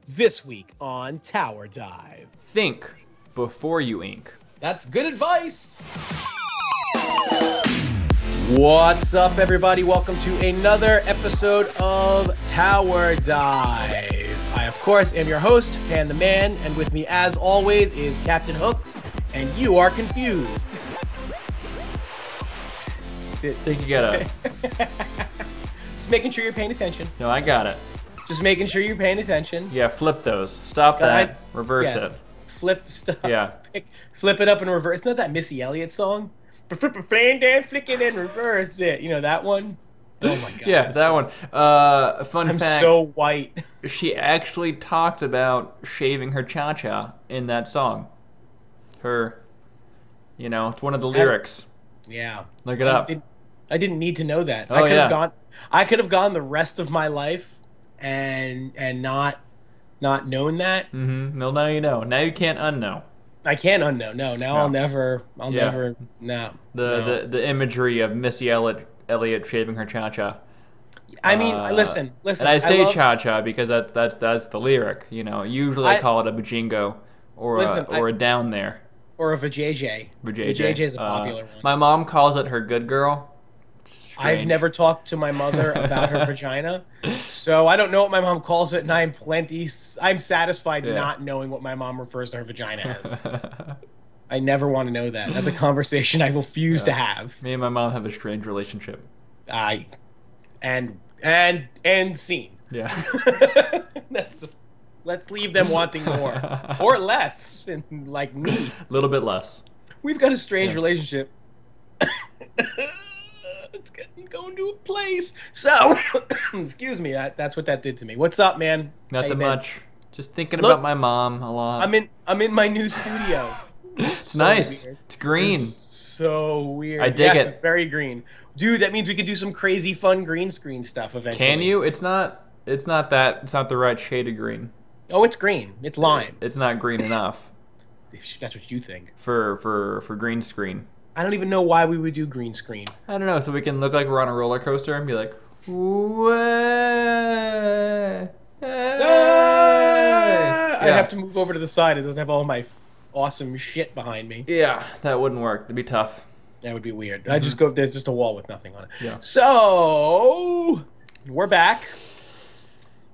This week on Tower Dive. Think before you ink. That's good advice. What's up, everybody? Welcome to another episode of Tower Dive. I, of course, am your host, Pan the Man, and with me, as always, is Captain Hooks, and you are confused. Think you gotta... Just making sure you're paying attention. No, I got it. Just making sure you're paying attention. Yeah, flip those. Stop that. Reverse it. Flip stuff. Yeah. Flip it up and reverse. Isn't that that Missy Elliott song? Flip a flame down, flick it and reverse it. You know that one? Oh my god. Yeah, that one. Fun I'm fact. so white. She actually talked about shaving her cha-cha in that song. It's one of the lyrics. Yeah. Look it up. I didn't need to know that. Oh, I could have gone the rest of my life and not known that. Mm-hmm. Well, now you know. Now you can't unknow. I can't unknow. No, now I'll never. No. The imagery of Missy Elliott shaving her cha-cha. I mean, listen. And I say cha-cha because that's the lyric. You know, usually I call it a bajingo or a down there. Or a vajayjay. Vajayjay is a popular one. My mom calls it her good girl. Strange. I've never talked to my mother about her vagina, so I don't know what my mom calls it, and I'm satisfied not knowing what my mom refers to her vagina as. I never want to know that. That's a conversation I refuse to have. Me and my mom have a strange relationship. And scene. Yeah. That's just, let's leave them wanting more or less, and like me. A little bit less. We've got a strange relationship. It's going to a place. So, excuse me. That's what that did to me. What's up, man? Nothing much. Just thinking about my mom a lot. I'm in my new studio. It's so nice. Weird. It's green. It's so weird. I dig it. It's very green, dude. That means we could do some crazy, fun green screen stuff eventually. Can you? It's not the right shade of green. Oh, it's green. It's lime. It's not green enough. That's what you think. For green screen. I don't even know why we would do green screen. I don't know, so we can look like we're on a roller coaster and be like, I'd have to move over to the side. It doesn't have all my awesome shit behind me. Yeah, that wouldn't work. That'd be tough. That would be weird. I'd just go, there's just a wall with nothing on it. Yeah. So, we're back.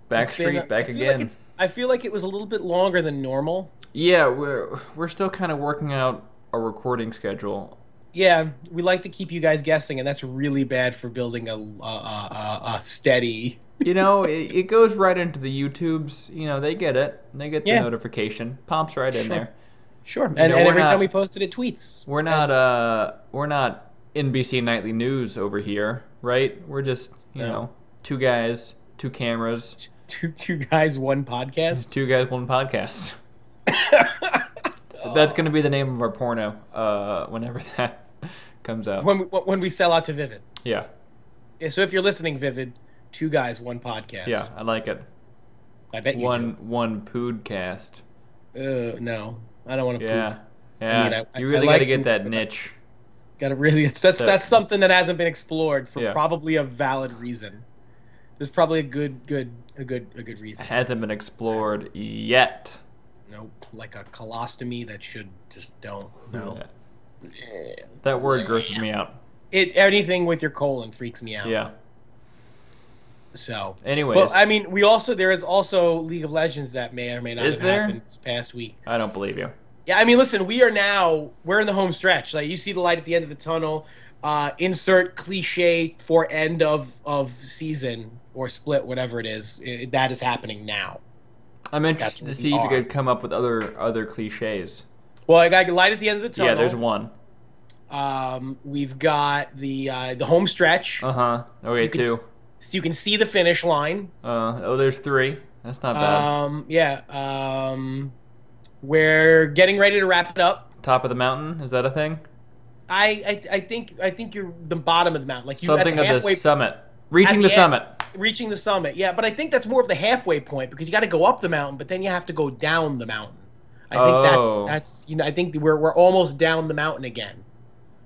Back again. I feel like it was a little bit longer than normal. Yeah, we're still kind of working out a recording schedule. Yeah, we like to keep you guys guessing, and that's really bad for building a steady. You know, it goes right into the YouTubes. You know, they get it. They get the notification. Pops right in there. Sure. And every time we posted it, tweets. We're not NBC Nightly News over here, right? We're just you know, two guys, two cameras, two guys, one podcast. Two guys, one podcast. That's going to be the name of our porno whenever that comes out. When we sell out to Vivid. Yeah. So if you're listening, Vivid, two guys, one podcast. Yeah, I like it. I bet you one poodcast. No, I don't want to. Yeah, poop. yeah. I mean, you really got to get that niche. Got to really. That's something that hasn't been explored for probably a valid reason. There's probably a good reason. It hasn't been explored yet. Nope, like a colostomy that should just don't. No. Yeah. That word grosses me out. Anything with your colon freaks me out. Yeah. So. Anyways. Well, I mean, there is also League of Legends that may or may not have happened this past week. I don't believe you. Yeah, I mean, listen, we're in the home stretch. Like, you see the light at the end of the tunnel. Insert cliche for end of season or split, whatever it is. That is happening now. I'm interested to see if you could come up with other cliches. Well, I got light at the end of the tunnel. Yeah, there's one. We've got the home stretch. Okay, two. So you can see the finish line. There's three. That's not bad. Yeah. We're getting ready to wrap it up. Top of the mountain, is that a thing? I think you're the bottom of the mountain, like you something of the summit. Reaching the summit. Reaching the summit, yeah. But I think that's more of the halfway point because you got to go up the mountain, but then you have to go down the mountain. I think that's I think we're almost down the mountain again.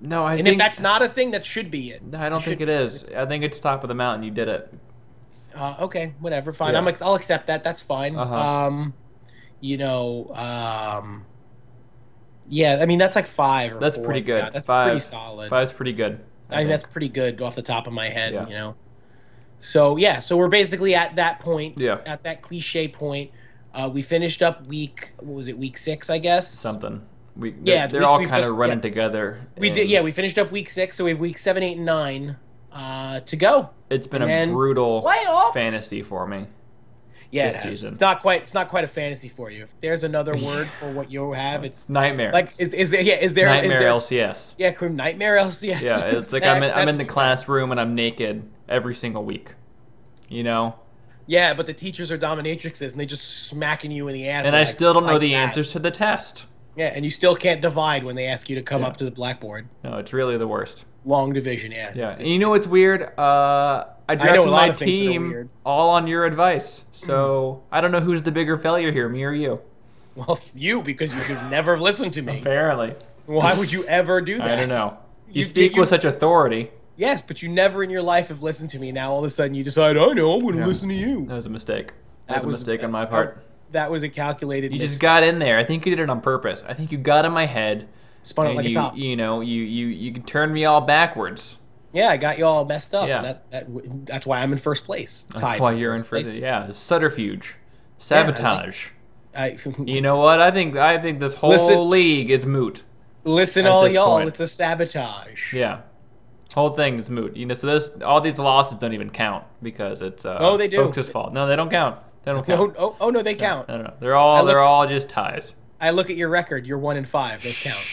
No, if that's not a thing, that should be it. No, I don't think it is. I think it's top of the mountain. You did it. Okay, whatever, fine. Yeah. I'll accept that. That's fine. Uh-huh. You know, yeah, I mean that's like 5 or That's 4. pretty good. Yeah, that's pretty Five. solid. Five's pretty good, I I mean that's think. pretty good off the top of my head, Yeah. you know. So yeah, so we're basically at that point, Yeah. at that cliche point. We finished up what was it, week 6, I guess. Something. Yeah, They're all we've kind just of running together. we did. Yeah, we finished up week 6, so we have week 7, 8, and 9 to go, It's been and a then brutal playoffs. fantasy for me Yeah, this season. It's not quite a fantasy for you. If there's another word for what you have, it's Nightmare. like is there yeah is there Nightmare is there LCS. yeah Nightmare LCS. Yeah, it's like I'm in the classroom and I'm naked every single week. You know? Yeah, but the teachers are dominatrixes and they just smacking you in the ass. And I still don't know the answers to the test. Yeah, and you still can't divide when they ask you to come up to the blackboard. No, it's really the worst. Long division, yeah. Yeah, and you know what's weird? I drafted my team all on your advice. So I don't know who's the bigger failure here, me or you. Well, you, because you should never listen to me. Apparently. Why would you ever do that? I don't know. You speak with such authority. Yes, but you never in your life have listened to me. Now all of a sudden you decide, I know, I'm going to listen to you. That was a mistake. That was a mistake on my part. That was a calculated You just got in there. I think you did it on purpose. I think you got in my head. Spun it like a top. You know, you turned me all backwards. Yeah, I got you all messed up. Yeah. And that's why I'm in first place. That's why you're in first place. Yeah, subterfuge. Sabotage. Yeah, you know what? I think this whole league is moot. Listen, all y'all, it's a sabotage. Yeah. Whole thing is moot. You know, so all these losses don't even count because it's they do. Oaks' fault. No, they don't count. They don't count. No, they count. No. They're all just ties. I look at your record. You're 1-5. Those count.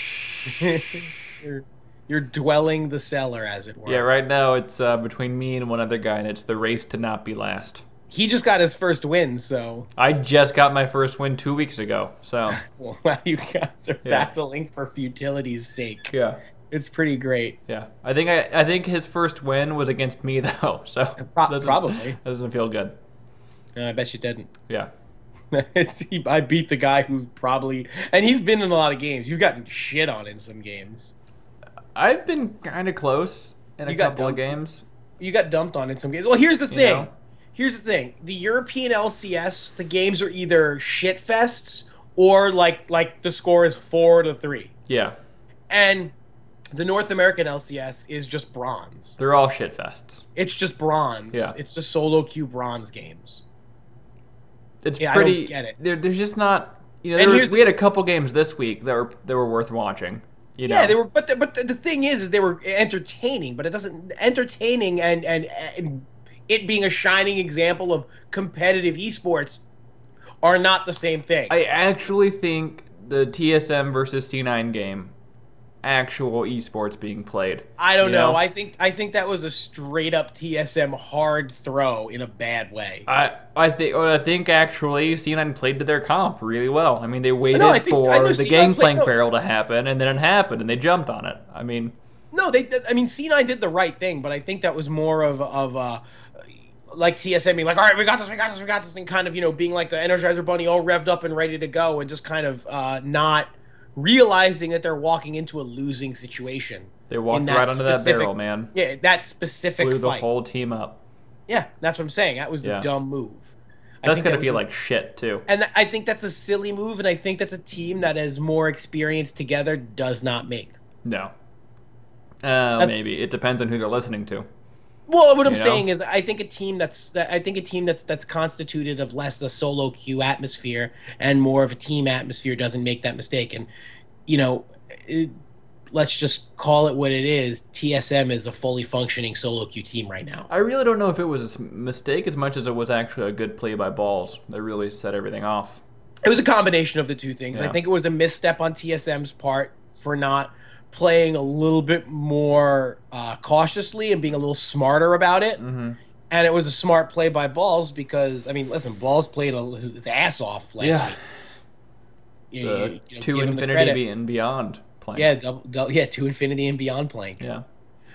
You're dwelling the cellar, as it were. Yeah, right now it's between me and one other guy, and it's the race to not be last. He just got his first win, so. I just got my first win 2 weeks ago, so. Well, you guys are battling for futility's sake. Yeah. It's pretty great. Yeah, I think his first win was against me though, so probably doesn't feel good. I bet you didn't. Yeah. I beat the guy who probably, and he's been in a lot of games. You've gotten shit on in some games. I've been kind of close in a couple of games. You got dumped on in some games. Well, here's the thing. You know? Here's the thing. The European LCS, the games are either shit fests or like the score is 4-3. Yeah. And the North American LCS is just bronze. They're all shit fests. It's just bronze. Yeah. It's just solo queue bronze games. It's pretty. I don't get it. There's just not. You know, we had a couple games this week that were worth watching. You know? Yeah, they were. But the thing is they were entertaining. But it doesn't entertaining and it being a shining example of competitive esports are not the same thing. I actually think the TSM versus C9 game. Actual esports being played. I don't know. I think that was a straight up TSM hard throw in a bad way. I think actually C9 played to their comp really well. I mean, they waited for the gangplank barrel to happen, and then it happened, and they jumped on it. I mean, no, C9 did the right thing, but I think that was more of like TSM being like, all right, we got this, and kind of being like the Energizer Bunny, all revved up and ready to go, and just kind of not realizing that they're walking into a losing situation. They walked right onto that barrel, man. Yeah, that specific Blew the fight. whole team up. Yeah, that's what I'm saying. That was the dumb move. That's going to feel like shit, too. And I think that's a silly move, and I think that's a team that has more experience together does not make. No. Maybe. It depends on who they're listening to. Well, what I'm saying is, I think a team that's constituted of less the solo queue atmosphere and more of a team atmosphere doesn't make that mistake. And let's just call it what it is. TSM is a fully functioning solo queue team right now. I really don't know if it was a mistake as much as it was actually a good play by Balls that really set everything off. It was a combination of the two things. Yeah. I think it was a misstep on TSM's part for not playing a little bit more cautiously and being a little smarter about it. Mm-hmm. And it was a smart play by Balls because, I mean, listen, Balls played his ass off last week. To infinity and beyond playing. Yeah, to infinity and beyond playing. Yeah.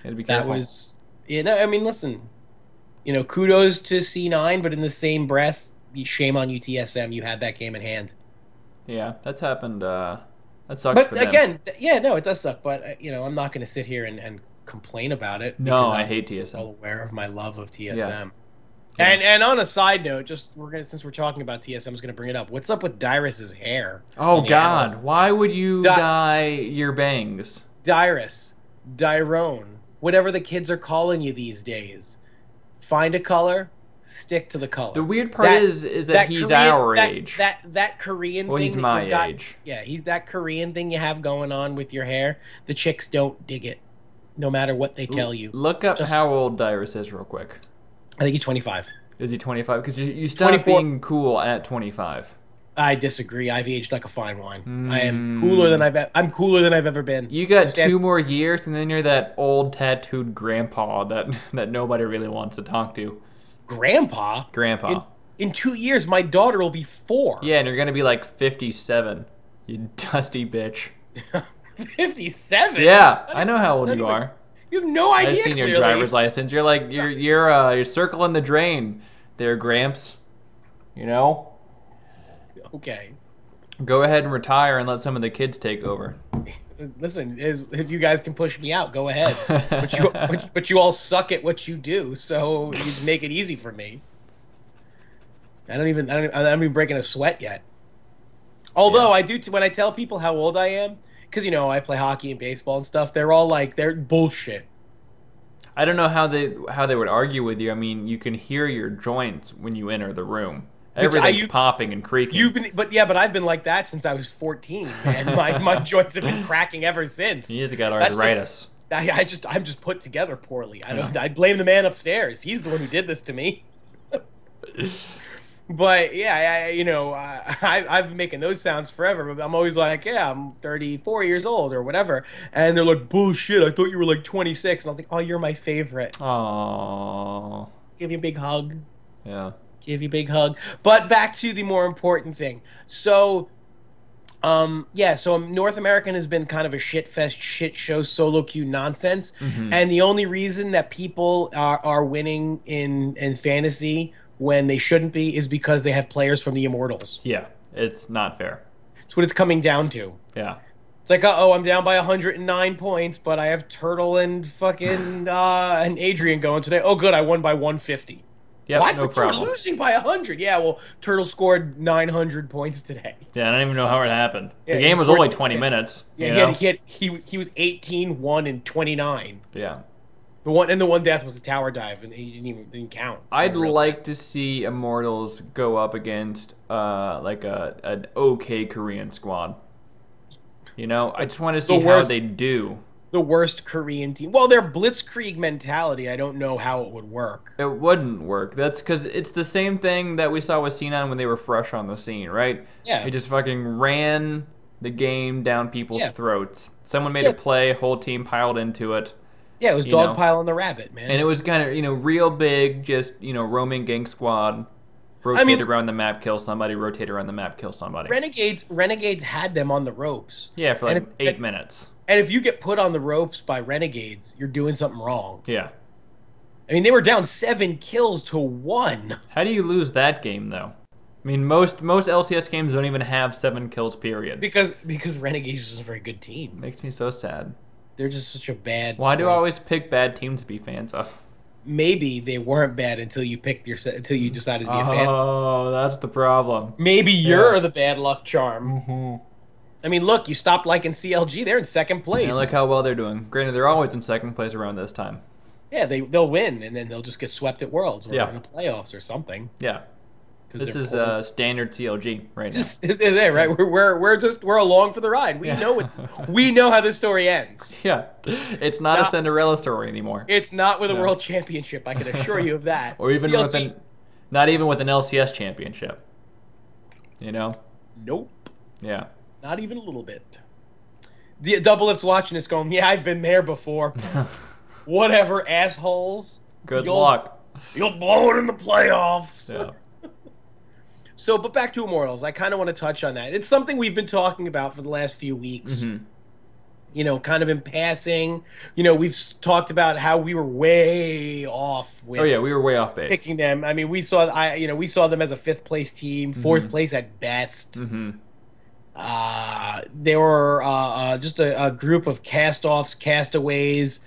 Be careful. That was, I mean, listen, kudos to C9, but in the same breath, shame on you, TSM. You had that game in hand. Yeah, that's happened. That sucks for them. But again, it does suck. But I'm not going to sit here and complain about it. No, I hate TSM. I'm well aware of my love of TSM. Yeah. And on a side note, since we're talking about TSM, I'm just gonna bring it up. What's up with Dyrus's hair? Oh God, why would you dye your bangs? Dyrus, Dyrone, whatever the kids are calling you these days. Find a color, stick to the color. The weird part is that he's our age. That Korean thing. He's my age. Yeah, he's that Korean thing you have going on with your hair. The chicks don't dig it, no matter what they tell you. Look up how old Dyrus is real quick. I think he's 25. Is he 25? Because you stop being cool at 25. I disagree. I've aged like a fine wine. I'm cooler than I've ever been. You got 2 more years, and then you're that old tattooed grandpa that nobody really wants to talk to. Grandpa? Grandpa. In 2 years, my daughter will be 4. Yeah, and you're gonna be like 57. You dusty bitch. 57? Yeah, I know how old you are. You have no idea. I've seen your driver's license. You're like you're circling the drain, there, Gramps. You know. Okay. Go ahead and retire and let some of the kids take over. Listen, if you guys can push me out, go ahead. But you all suck at what you do, so you make it easy for me. I'm even breaking a sweat yet. Although I do when I tell people how old I am. Because, I play hockey and baseball and stuff. They're all like, they're bullshit. I don't know how they would argue with you. I mean, you can hear your joints when you enter the room. Everything's popping and creaking. But I've been like that since I was 14, and my joints have been cracking ever since. He's got arthritis. I'm just put together poorly. I blame the man upstairs. He's the one who did this to me. But yeah, I've been making those sounds forever. But I'm always like, yeah, I'm 34 years old or whatever, and they're like, bullshit. I thought you were like 26, and I was like, oh, you're my favorite. Aww. Give you a big hug. Yeah. Give you a big hug. But back to the more important thing. So, so North American has been kind of a shit show, solo queue nonsense, and the only reason that people are winning in fantasy when they shouldn't be is because they have players from the Immortals. Yeah, it's not fair. It's what it's coming down to. Yeah. It's like, I'm down by 109 points, but I have Turtle and fucking and Adrian going today. Oh, good, I won by 150. Yeah, no problem. You're losing by 100. Yeah, well, Turtle scored 900 points today. Yeah, I don't even know how it happened. The game was only 20 minutes. Yeah, he was 18, 1, and 29. Yeah. The one death was the tower dive, and he didn't count. I'd like to see Immortals go up against like an okay Korean squad. I just want to see how they do. The worst Korean team. Well, their blitzkrieg mentality, I don't know how it would work. It wouldn't work. That's because it's the same thing that we saw with C9 when they were fresh on the scene, right? Yeah. They just fucking ran the game down people's throats. Someone made a play, whole team piled into it. Yeah, it was dogpiling the rabbit, man. And it was kind of, real big, just, roaming gang squad. Rotate around the map, kill somebody. Rotate around the map, kill somebody. Renegades had them on the ropes. Yeah, for like 8 minutes. And if you get put on the ropes by Renegades, you're doing something wrong. Yeah. I mean, they were down 7 kills to 1. How do you lose that game, though? I mean, most LCS games don't even have 7 kills, period. Because Renegades is a very good team. Makes me so sad. They're just such a bad... Why do I always pick bad teams to be fans of? Maybe they weren't bad until you until you decided to be a fan. Oh, that's the problem. Maybe you're the bad luck charm. I mean, look, you stopped liking CLG. They're in 2nd place. I like how well they're doing. Granted, they're always in 2nd place around this time. Yeah, they'll win, and then they'll just get swept at Worlds or in the playoffs or something. Yeah. This is standard CLG right now. This is it, right? We're along for the ride. We know how this story ends. Yeah, it's not a Cinderella story anymore. It's not with a world championship. I can assure you of that. Or even not even with an LCS championship. Nope. Yeah. Not even a little bit. The Double Lift's watching this, going, "Yeah, I've been there before." Whatever, assholes. Good luck. You'll blow it in the playoffs. Yeah. So, but back to Immortals. I kind of want to touch on that. It's something we've been talking about for the last few weeks. Kind of in passing. We've talked about how we were way off with we were way off base. Picking them. I mean, we saw them as a 5th place team, 4th place at best. They were just a group of cast-offs, castaways,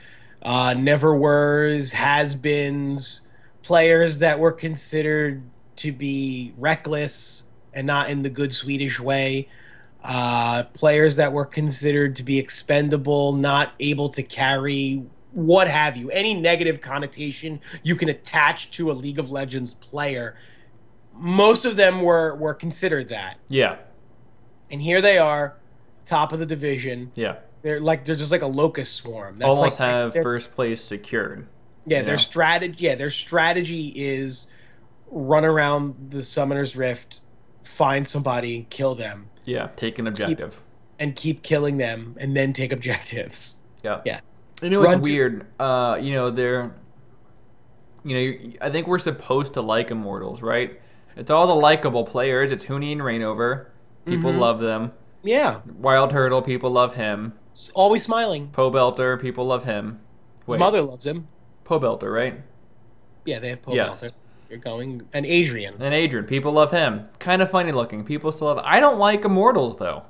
never-weres, has-beens, players that were considered to be reckless and not in the good Swedish way. Players that were considered to be expendable, not able to carry, what have you. Any negative connotation you can attach to a League of Legends player, most of them were considered that. Yeah. And here they are, top of the division. Yeah. They're just like a locust swarm. That's almost like, have first place secured. Yeah, their strategy is run around the Summoner's Rift, find somebody and kill them. Yeah, take an objective. Keep killing them and then take objectives. Yeah. Yes. You know, it's weird. I think we're supposed to like Immortals, right? It's all the likable players. It's Huni and Rainover. People love them. Yeah. Wild Turtle, people love him. Always smiling. Pobelter, people love him. His mother loves him. Pobelter, right? Yeah, they have Pobelter. Yes. You're going. And Adrian. People love him. Kind of funny looking. People still love. I don't like Immortals though.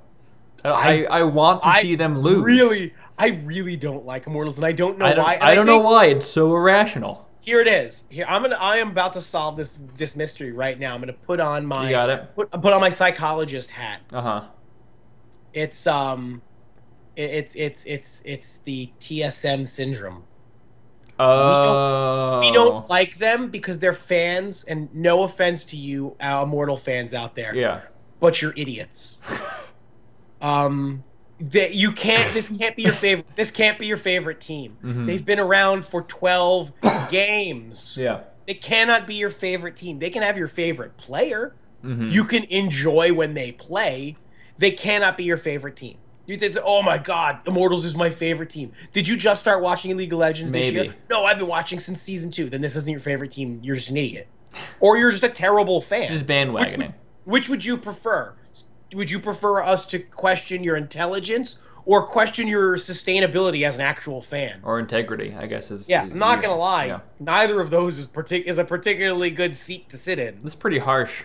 I want to see them lose. I really don't like Immortals, and I don't know why. I don't know why. It's so irrational. Here it is. Here I am about to solve this mystery right now. I'm gonna put on my. You got it. Put on my psychologist hat. It's it's the TSM syndrome. We don't like them because they're fans, and no offense to you, Immortal fans out there. Yeah. But you're idiots. This can't be your favorite. This can't be your favorite team. They've been around for 12 games. Yeah. It cannot be your favorite team. They can have your favorite player. You can enjoy when they play. They cannot be your favorite team. You think, oh my God, Immortals is my favorite team. Did you just start watching League of Legends this year? No, I've been watching since season 2. Then this isn't your favorite team. You're just an idiot. Or you're just a terrible fan. Just bandwagoning. Which would you prefer? Would you prefer us to question your intelligence or question your sustainability as an actual fan? Or integrity, I guess. I'm not going to lie. Yeah. Neither of those is a particularly good seat to sit in. It's pretty harsh.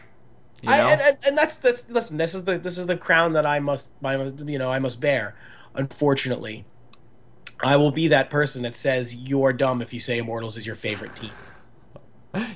And that's listen, this is the crown that I must bear. Unfortunately, I will be that person that says you're dumb if you say Immortals is your favorite team.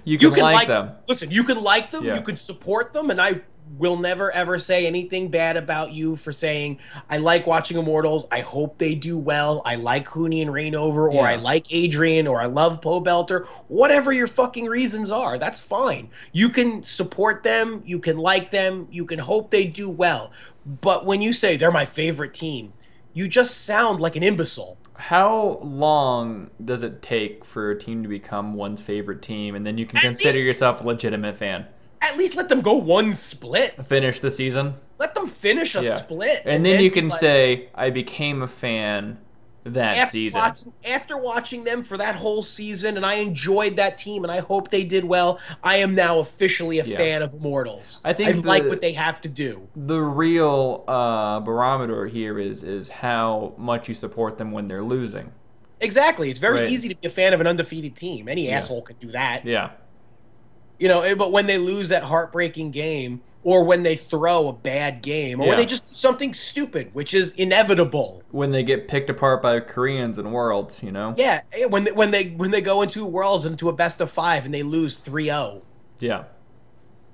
You can like them. Listen, you can like them, you can support them, and I will never ever say anything bad about you for saying I like watching Immortals. I hope they do well. I like Huni and Rainover, or I like Adrian, or I love Pobelter. Whatever your fucking reasons are, that's fine. You can support them, you can like them, you can hope they do well. But when you say they're my favorite team, you just sound like an imbecile. How long does it take for a team to become one's favorite team, and then you can consider yourself a legitimate fan? At least let them go one split. Finish the season? Let them finish a split. And then you can say, I became a fan that season. After watching them for that whole season, and I enjoyed that team, and I hope they did well, I am now officially a fan of Immortals. I like what they have to do. The real barometer here is how much you support them when they're losing. Exactly. It's very easy to be a fan of an undefeated team. Any asshole can do that. Yeah. But when they lose that heartbreaking game, or when they throw a bad game, or when they just do something stupid, which is inevitable. When they get picked apart by Koreans in Worlds, Yeah, when they go into Worlds into a best of 5 and they lose 3-0. Yeah.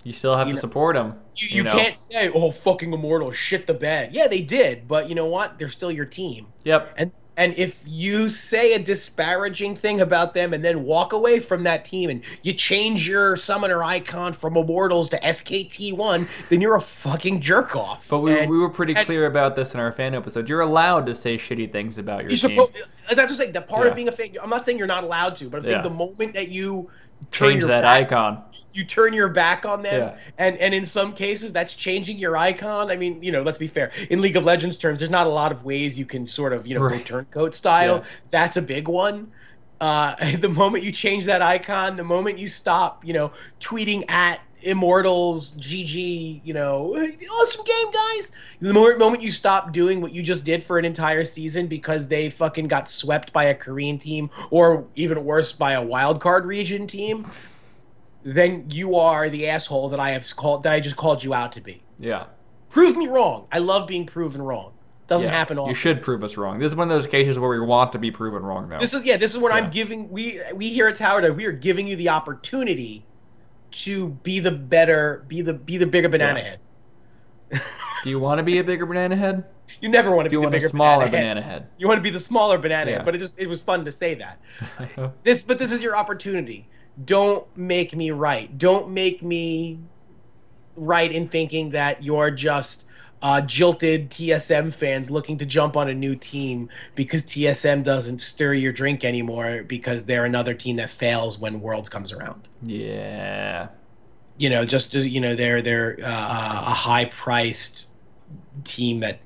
You still have to support them. You can't say, oh, fucking Immortals shit the bed. Yeah, they did, but you know what? They're still your team. Yep. And if you say a disparaging thing about them and then walk away from that team and you change your summoner icon from Immortals to SKT1, then you're a fucking jerk off. But we were pretty clear about this in our fan episode. You're allowed to say shitty things about your team. That's just like the part of being a fan. I'm not saying you're not allowed to, but I'm saying the moment that you change that icon, you turn your back on them, and in some cases that's changing your icon. I mean, let's be fair. In League of Legends terms, there's not a lot of ways you can sort of go turncoat style. Yeah. That's a big one. The moment you change that icon, the moment you stop, tweeting at Immortals, GG, awesome game, guys. The moment you stop doing what you just did for an entire season because they fucking got swept by a Korean team, or even worse, by a wildcard region team, then you are the asshole that I just called you out to be. Yeah. Prove me wrong. I love being proven wrong. Doesn't happen often. You should prove us wrong. This is one of those cases where we want to be proven wrong, though. This is what I'm giving. We here at Tower Dive, we are giving you the opportunity to be the bigger banana head. Do you want to be a bigger banana head? You never want to be the bigger smaller banana head. You want to be the smaller banana head, but it was fun to say that. This is your opportunity. Don't make me right. Don't make me right in thinking that you're just jilted TSM fans looking to jump on a new team because TSM doesn't stir your drink anymore because they're another team that fails when Worlds comes around. Yeah. They're a high-priced team that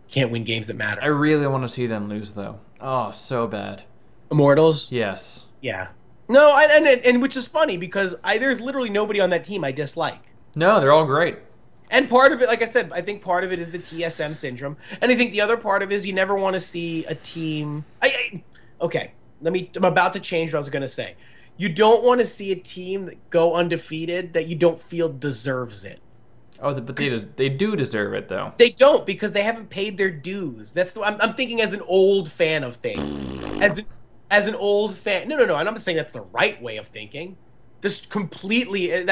can't win games that matter. I really want to see them lose, though. Oh, so bad. Immortals? Yes. Yeah. No, and which is funny because there's literally nobody on that team I dislike. No, they're all great. And part of it, like I said, I think part of it is the TSM syndrome, and I think the other part of it is you never want to see a team. Okay, I'm about to change what I was going to say. You don't want to see a team that go undefeated that you don't feel deserves it. Oh, but they do deserve it, though. They don't, because they haven't paid their dues. I'm thinking as an old fan of things. As an old fan. No. I'm not saying that's the right way of thinking. That's completely a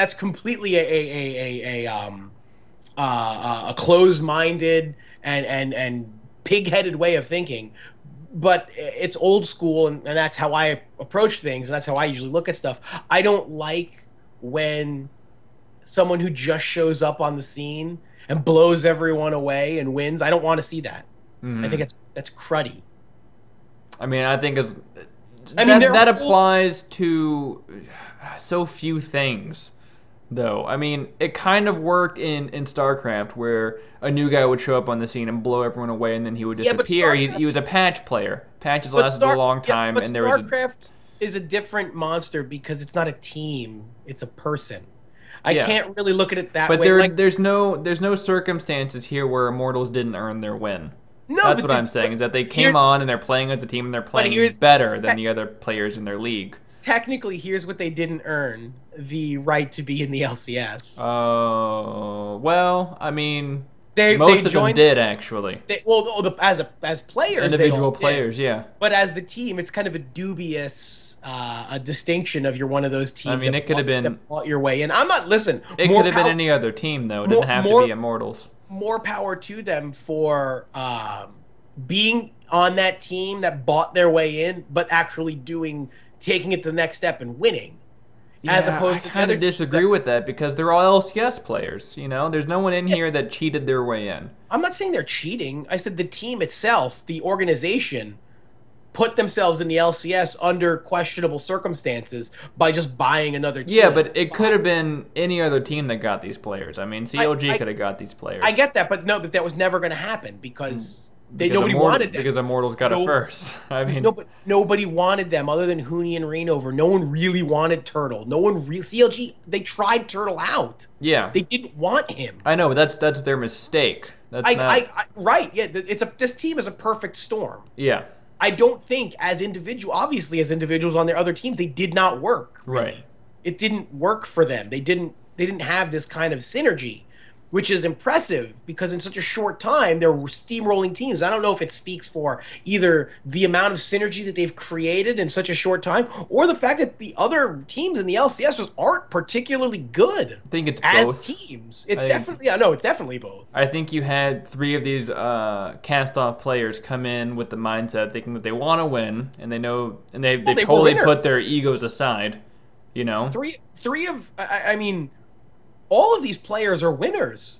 closed-minded and pig-headed way of thinking. But it's old school, and that's how I approach things, and that's how I usually look at stuff. I don't like when someone who just shows up on the scene and blows everyone away and wins. I don't want to see that. I think that's cruddy. I mean, I think that applies to so few things, though. I mean, it kind of worked in StarCraft, where a new guy would show up on the scene and blow everyone away, and then he would disappear. He was a patch player. Patches lasted a long time, and StarCraft is a different monster because it's not a team; it's a person. I can't really look at it that way. But there's no circumstances here where Immortals didn't earn their win. No, that's what I'm saying, is that they came on and they're playing as a team and they're playing better than the other players in their league. Technically, here's what they didn't earn: the right to be in the LCS. Oh, well, I mean, most of them did, actually. As players, individual players, yeah. But as the team, it's kind of a dubious a distinction of you're one of those teams. I mean, it could have been bought your way in. I'm not It could have been any other team, though. It didn't have to be Immortals. More power to them for being on that team that bought their way in, but actually taking it to the next step and winning. Yeah, as opposed to the other teams. I disagree with that because they're all LCS players. There's no one in here that cheated their way in. I'm not saying they're cheating. I said the team itself, the organization, put themselves in the LCS under questionable circumstances by just buying another team. Yeah, but it could have been any other team that got these players. I mean, CLG could have got these players. I get that, but that was never going to happen because nobody wanted them. Because Immortals got it first. I mean, nobody wanted them other than Huni and Reinover. No one really wanted Turtle. CLG, they tried Turtle out. Yeah. They didn't want him. I know, but that's their mistake. Right, yeah. This team is a perfect storm. Yeah. I don't think as individuals on their other teams, they did not work. Really. Right. It didn't work for them. They didn't have this kind of synergy, which is impressive because in such a short time, they're steamrolling teams. I don't know if it speaks for either the amount of synergy that they've created in such a short time or the fact that the other teams in the LCS just aren't particularly good. I think it's both. As teams. It's definitely both. I think you had 3 of these cast-off players come in with the mindset thinking that they want to win, and they know, and they totally put their egos aside, Three of, I mean, all of these players are winners.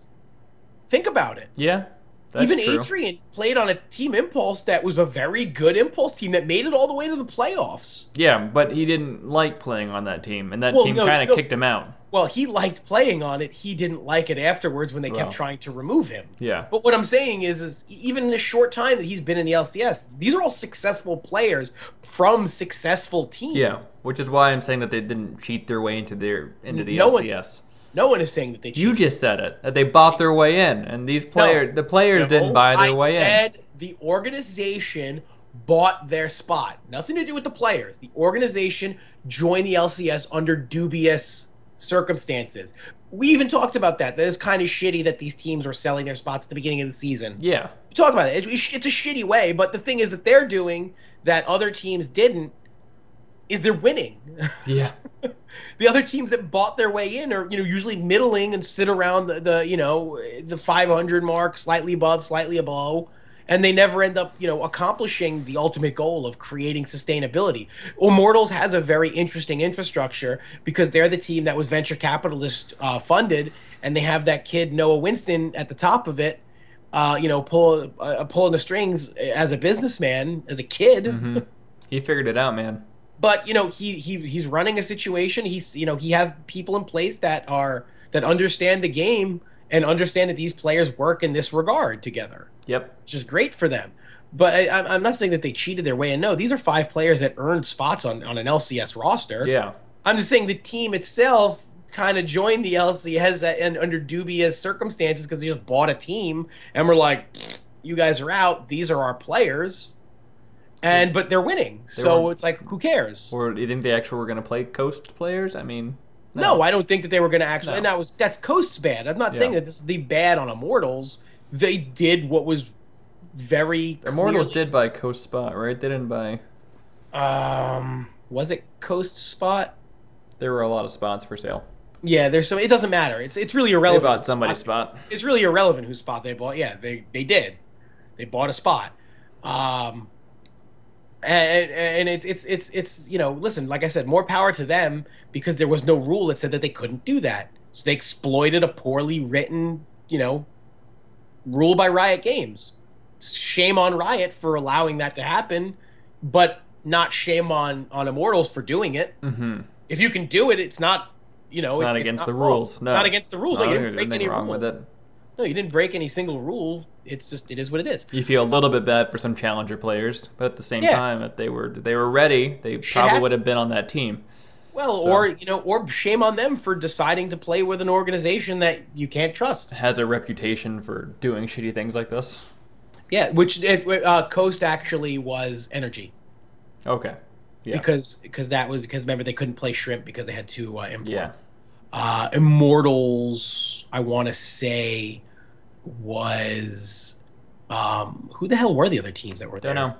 Think about it. Yeah, that's Even true. Adrian played on a Team Impulse that was a very good Impulse team that made it all the way to the playoffs. Yeah, but he didn't like playing on that team, and that team kind of kicked him out. Well, he liked playing on it. He didn't like it afterwards when they kept trying to remove him. Yeah. But what I'm saying is even in the short time that he's been in the LCS, these are all successful players from successful teams. Yeah, which is why I'm saying that they didn't cheat their way into the LCS. No one is saying that they cheated. You just said it, that they bought their way in, and the players didn't buy their way in. I said the organization bought their spot. Nothing to do with the players. The organization joined the LCS under dubious circumstances. We even talked about that. That is kind of shitty that these teams were selling their spots at the beginning of the season. Yeah. We talked about it. It's a shitty way, but the thing is that they're doing that other teams didn't is they're winning. Yeah. The other teams that bought their way in are, usually middling and sit around the 500 mark, slightly above, slightly below, and they never end up, accomplishing the ultimate goal of creating sustainability. Immortals has a very interesting infrastructure because they're the team that was venture capitalist funded, and they have that kid Noah Winston at the top of it, pulling the strings as a businessman, as a kid. Mm-hmm. He figured it out, man. But he's running a situation. He has people in place that understand the game and understand that these players work in this regard together. Yep, which is great for them. But I'm not saying that they cheated their way in. No, these are 5 players that earned spots on an LCS roster. Yeah, I'm just saying the team itself kind of joined the LCS under dubious circumstances because they just bought a team and were like, "You guys are out. These are our players." But they're winning, so it's like, who cares? Or do you think they actually were going to play Coast players? I mean, no, I don't think that they were going to actually. No. And that's Coast's bad. I'm not saying that this is the bad on Immortals. They did what was very Immortals did buy Coast spot, right? They didn't buy. Was it Coast spot? There were a lot of spots for sale. Yeah, there's so it doesn't matter. It's really irrelevant. They bought somebody's spot. It's really irrelevant whose spot they bought. Yeah, they did. They bought a spot. And it's listen, like I said, more power to them because there was no rule that said that they couldn't do that. So they exploited a poorly written, rule by Riot Games. Shame on Riot for allowing that to happen, but not shame on Immortals for doing it. Mm-hmm. If you can do it, it's not, it's not against the rules. No, not against the rules. No, you didn't break any wrong with it. No, you didn't break any single rule. It's just, it is what it is. You feel a little bit bad for some challenger players, but at the same time, if they were ready, they probably would have been on that team. Well, or shame on them for deciding to play with an organization that you can't trust. Has a reputation for doing shitty things like this. Yeah, which Coast actually was Energy. Okay. Yeah. Because remember they couldn't play Shrimp because they had 2 imports. Yeah. Immortals, I want to say, was who the hell were the other teams that were there? Don't know.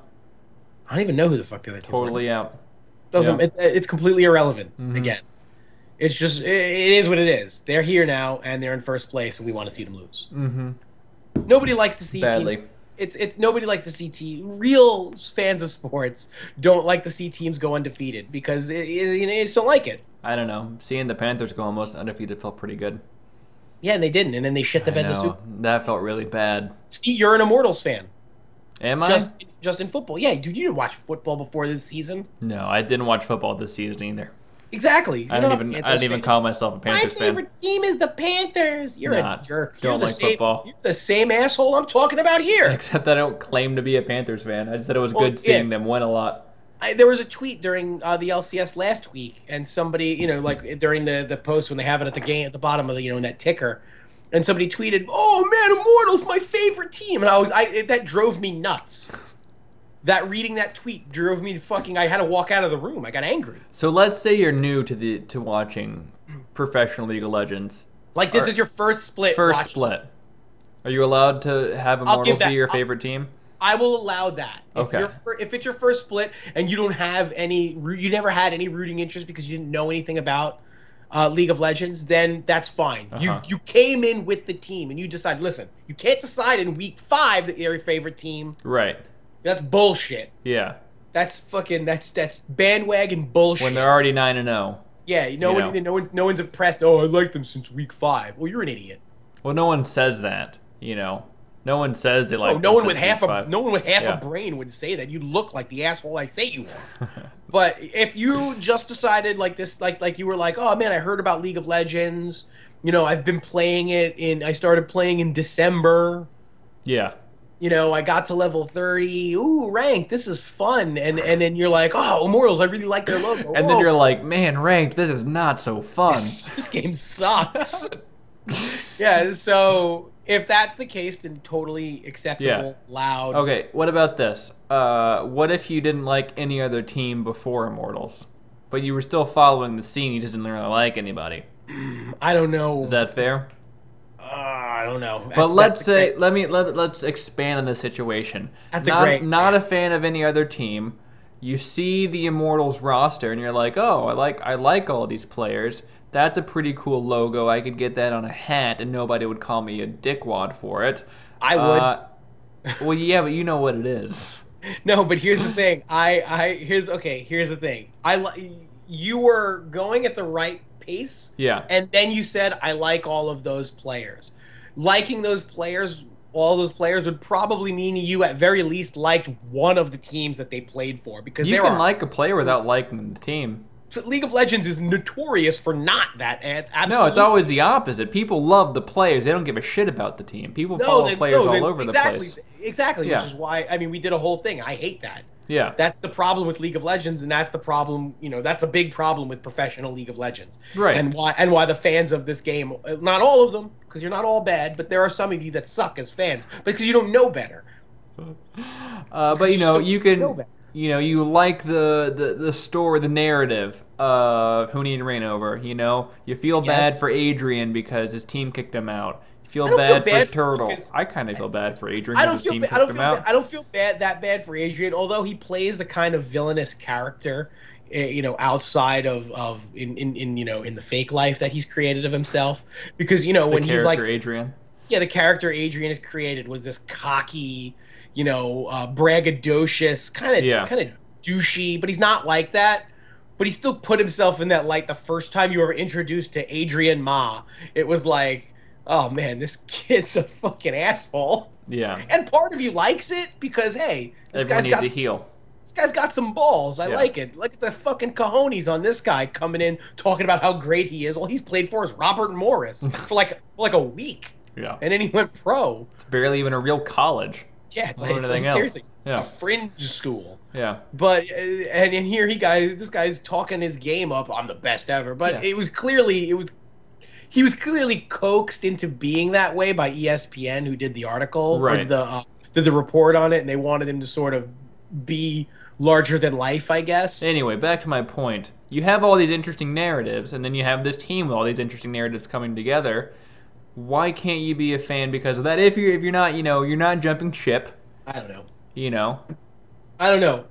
I don't even know who the fuck the other teams were. Totally out. Doesn't it's completely irrelevant. Mm-hmm. Again, it's just it is what it is. They're here now and they're in first place, and we want to see them lose. Mm-hmm. Nobody likes to see badly. It's nobody likes to see real fans of sports don't like to see teams go undefeated because they just don't like it. I don't know. Seeing the Panthers go almost undefeated felt pretty good. Yeah, and they didn't, and then they shit the bed. That felt really bad. See, you're an Immortals fan. Am I? Just in football. Yeah, dude, you didn't watch football before this season. No, I didn't watch football this season either. Exactly. I didn't even call myself a Panthers fan. My favorite team is the Panthers. You're a jerk. Don't like football. You're the same asshole I'm talking about here. Except I don't claim to be a Panthers fan. I just said it was good seeing them win a lot. There was a tweet during the LCS last week, and somebody, during the post when they have it at the game at the bottom of the, in that ticker, and somebody tweeted, "Oh man, Immortals, my favorite team," and that drove me nuts. That reading that tweet drove me to I had to walk out of the room. I got angry. So let's say you're new to watching professional League of Legends. Like this is your first split. Split. Are you allowed to have Immortals be your favorite team? I will allow that. Okay. If it's your first split and you don't have you never had any rooting interest because you didn't know anything about League of Legends, then that's fine. Uh-huh. You came in with the team and you decided, listen, you can't decide in week 5 that you're your favorite team. Right. That's bullshit. Yeah. That's bandwagon bullshit. When they're already 9-0. Yeah, no one's impressed. Oh, I liked them since week 5. Well, you're an idiot. Well, no one says that, No one says they like. No one with half a brain would say that. You look like the asshole I say you are. But if you just decided like this, like you were like, oh man, I heard about League of Legends. I've been playing it I started playing in December. Yeah. I got to level 30. Ooh, ranked. This is fun. And then you're like, oh, Immortals, I really like their logo. And then you're like, man, ranked. This is not so fun. This game sucks. Yeah. So. If that's the case, then totally acceptable, loud. Okay, what about this? What if you didn't like any other team before Immortals, but you were still following the scene, you just didn't really like anybody? I don't know. Is that fair? I don't know. But let's say let's expand on the situation. That's a great. Not a fan of any other team. You see the Immortals roster and you're like, "Oh, I like all these players. That's a pretty cool logo. I could get that on a hat and nobody would call me a dickwad for it." I would. Well, yeah, but you know what it is. No, but here's the thing. Here's the thing. You were going at the right pace. Yeah. And then you said, I like all of those players. Liking those players, all those players would probably mean you at very least liked one of the teams that they played for, because you can like a player without liking the team. League of Legends is notorious for not that. Absolutely. No, it's always the opposite. People love the players. They don't give a shit about the team. People follow players all over the place. Exactly, yeah. Which is why, I mean, we did a whole thing. I hate that. Yeah. That's the problem with League of Legends, and that's the problem, that's the big problem with professional League of Legends. Right. And why the fans of this game, not all of them, because you're not all bad, but there are some of you that suck as fans because you don't know better. But you can you like the story, the narrative of Huni and Reignover. You feel bad for Adrian because his team kicked him out. You feel bad for Turtle. I kind of feel bad for Adrian because his team kicked him out. I don't feel that bad for Adrian, although he plays the kind of villainous character, outside of in the fake life that he's created of himself. Because when he's like Adrian. Yeah, the character Adrian has created was this cocky, braggadocious, kind of douchey, but he's not like that. But he still put himself in that light. The first time you were introduced to Adrian Ma, it was like, oh man, this kid's a fucking asshole. Yeah. And part of you likes it because, hey, this guy's got some balls. I like it. Look at the fucking cojones on this guy coming in talking about how great he is. All he's played for is Robert Morris for like a week. Yeah. And then he went pro. It's barely even a real college. Yeah, it's like seriously, a fringe school. Yeah. But and here this guy's talking his game up. I'm the best ever. But he was clearly coaxed into being that way by ESPN, who did the article, right? Did the report on it, and they wanted him to sort of be larger than life, I guess. Anyway, back to my point. You have all these interesting narratives, and then you have this team with all these interesting narratives coming together. Why can't you be a fan because of that? If you're not, you're not jumping ship. I don't know. I don't know.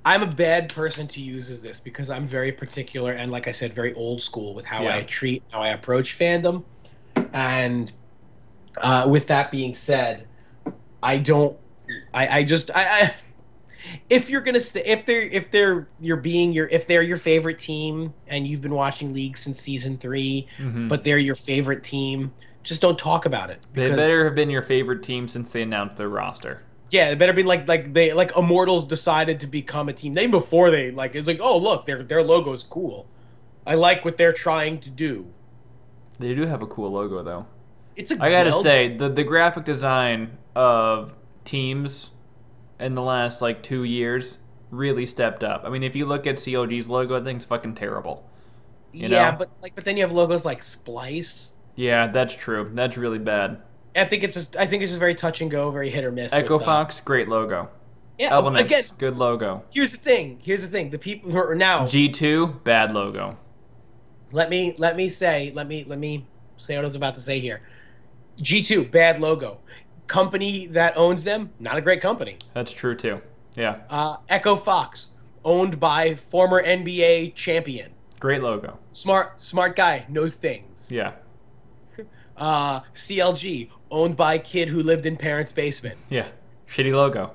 I'm a bad person to use as this because I'm very particular and, like I said, very old school with how I approach fandom. And with that being said, if they're your favorite team and you've been watching League since season 3, but they're your favorite team, just don't talk about it. They better have been your favorite team since they announced their roster. Yeah, it better be like Immortals decided to become a team. Even before it's like, oh look, their logo's cool. I like what they're trying to do. They do have a cool logo though. I gotta say, the graphic design of teams in the last 2 years really stepped up. I mean, if you look at COG's logo, I think it's fucking terrible. You know? but then you have logos like Splice. Yeah, that's true. That's really bad. I think it's just very touch and go, very hit or miss. Echo Fox, great logo. Yeah, Elements, again, good logo. Here's the thing. The people who are now G2, bad logo. Let me say what I was about to say here. G2, bad logo. Company that owns them, not a great company. That's true too. Yeah. Echo Fox, owned by former NBA champion. Great logo. Smart guy, knows things. Yeah. CLG, owned by kid who lived in parents' basement. Yeah. Shitty logo.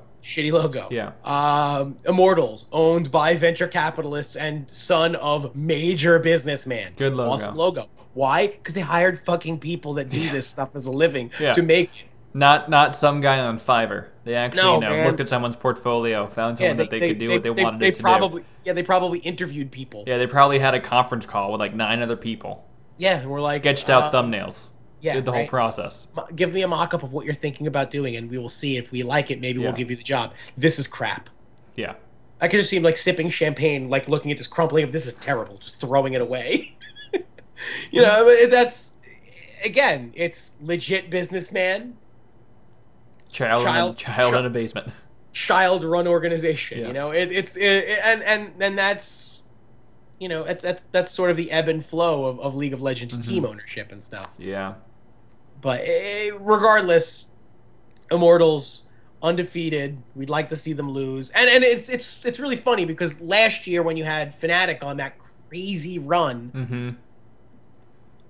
Yeah. Immortals, owned by venture capitalists and son of major businessman. Good logo. Awesome logo. Why? Because they hired fucking people that do this stuff as a living to make it. Not some guy on Fiverr. They actually looked at someone's portfolio, found someone that they could do what they wanted it to do. Yeah, they probably interviewed people. Yeah, they probably had a conference call with 9 other people. Yeah, and we're like... Sketched out thumbnails. Yeah, did the whole process. Give me a mock-up of what you're thinking about doing, and we will see. If we like it, maybe we'll give you the job. This is crap. Yeah. I could just see him sipping champagne, looking at this crumpling of this is terrible, just throwing it away. But that's... Again, it's legit businessman. Child in a basement. Child-run organization. Yeah. And that's You know, that's sort of the ebb and flow of League of Legends team ownership and stuff. Yeah. But regardless, Immortals undefeated. We'd like to see them lose, and it's really funny because last year when you had Fnatic on that crazy run,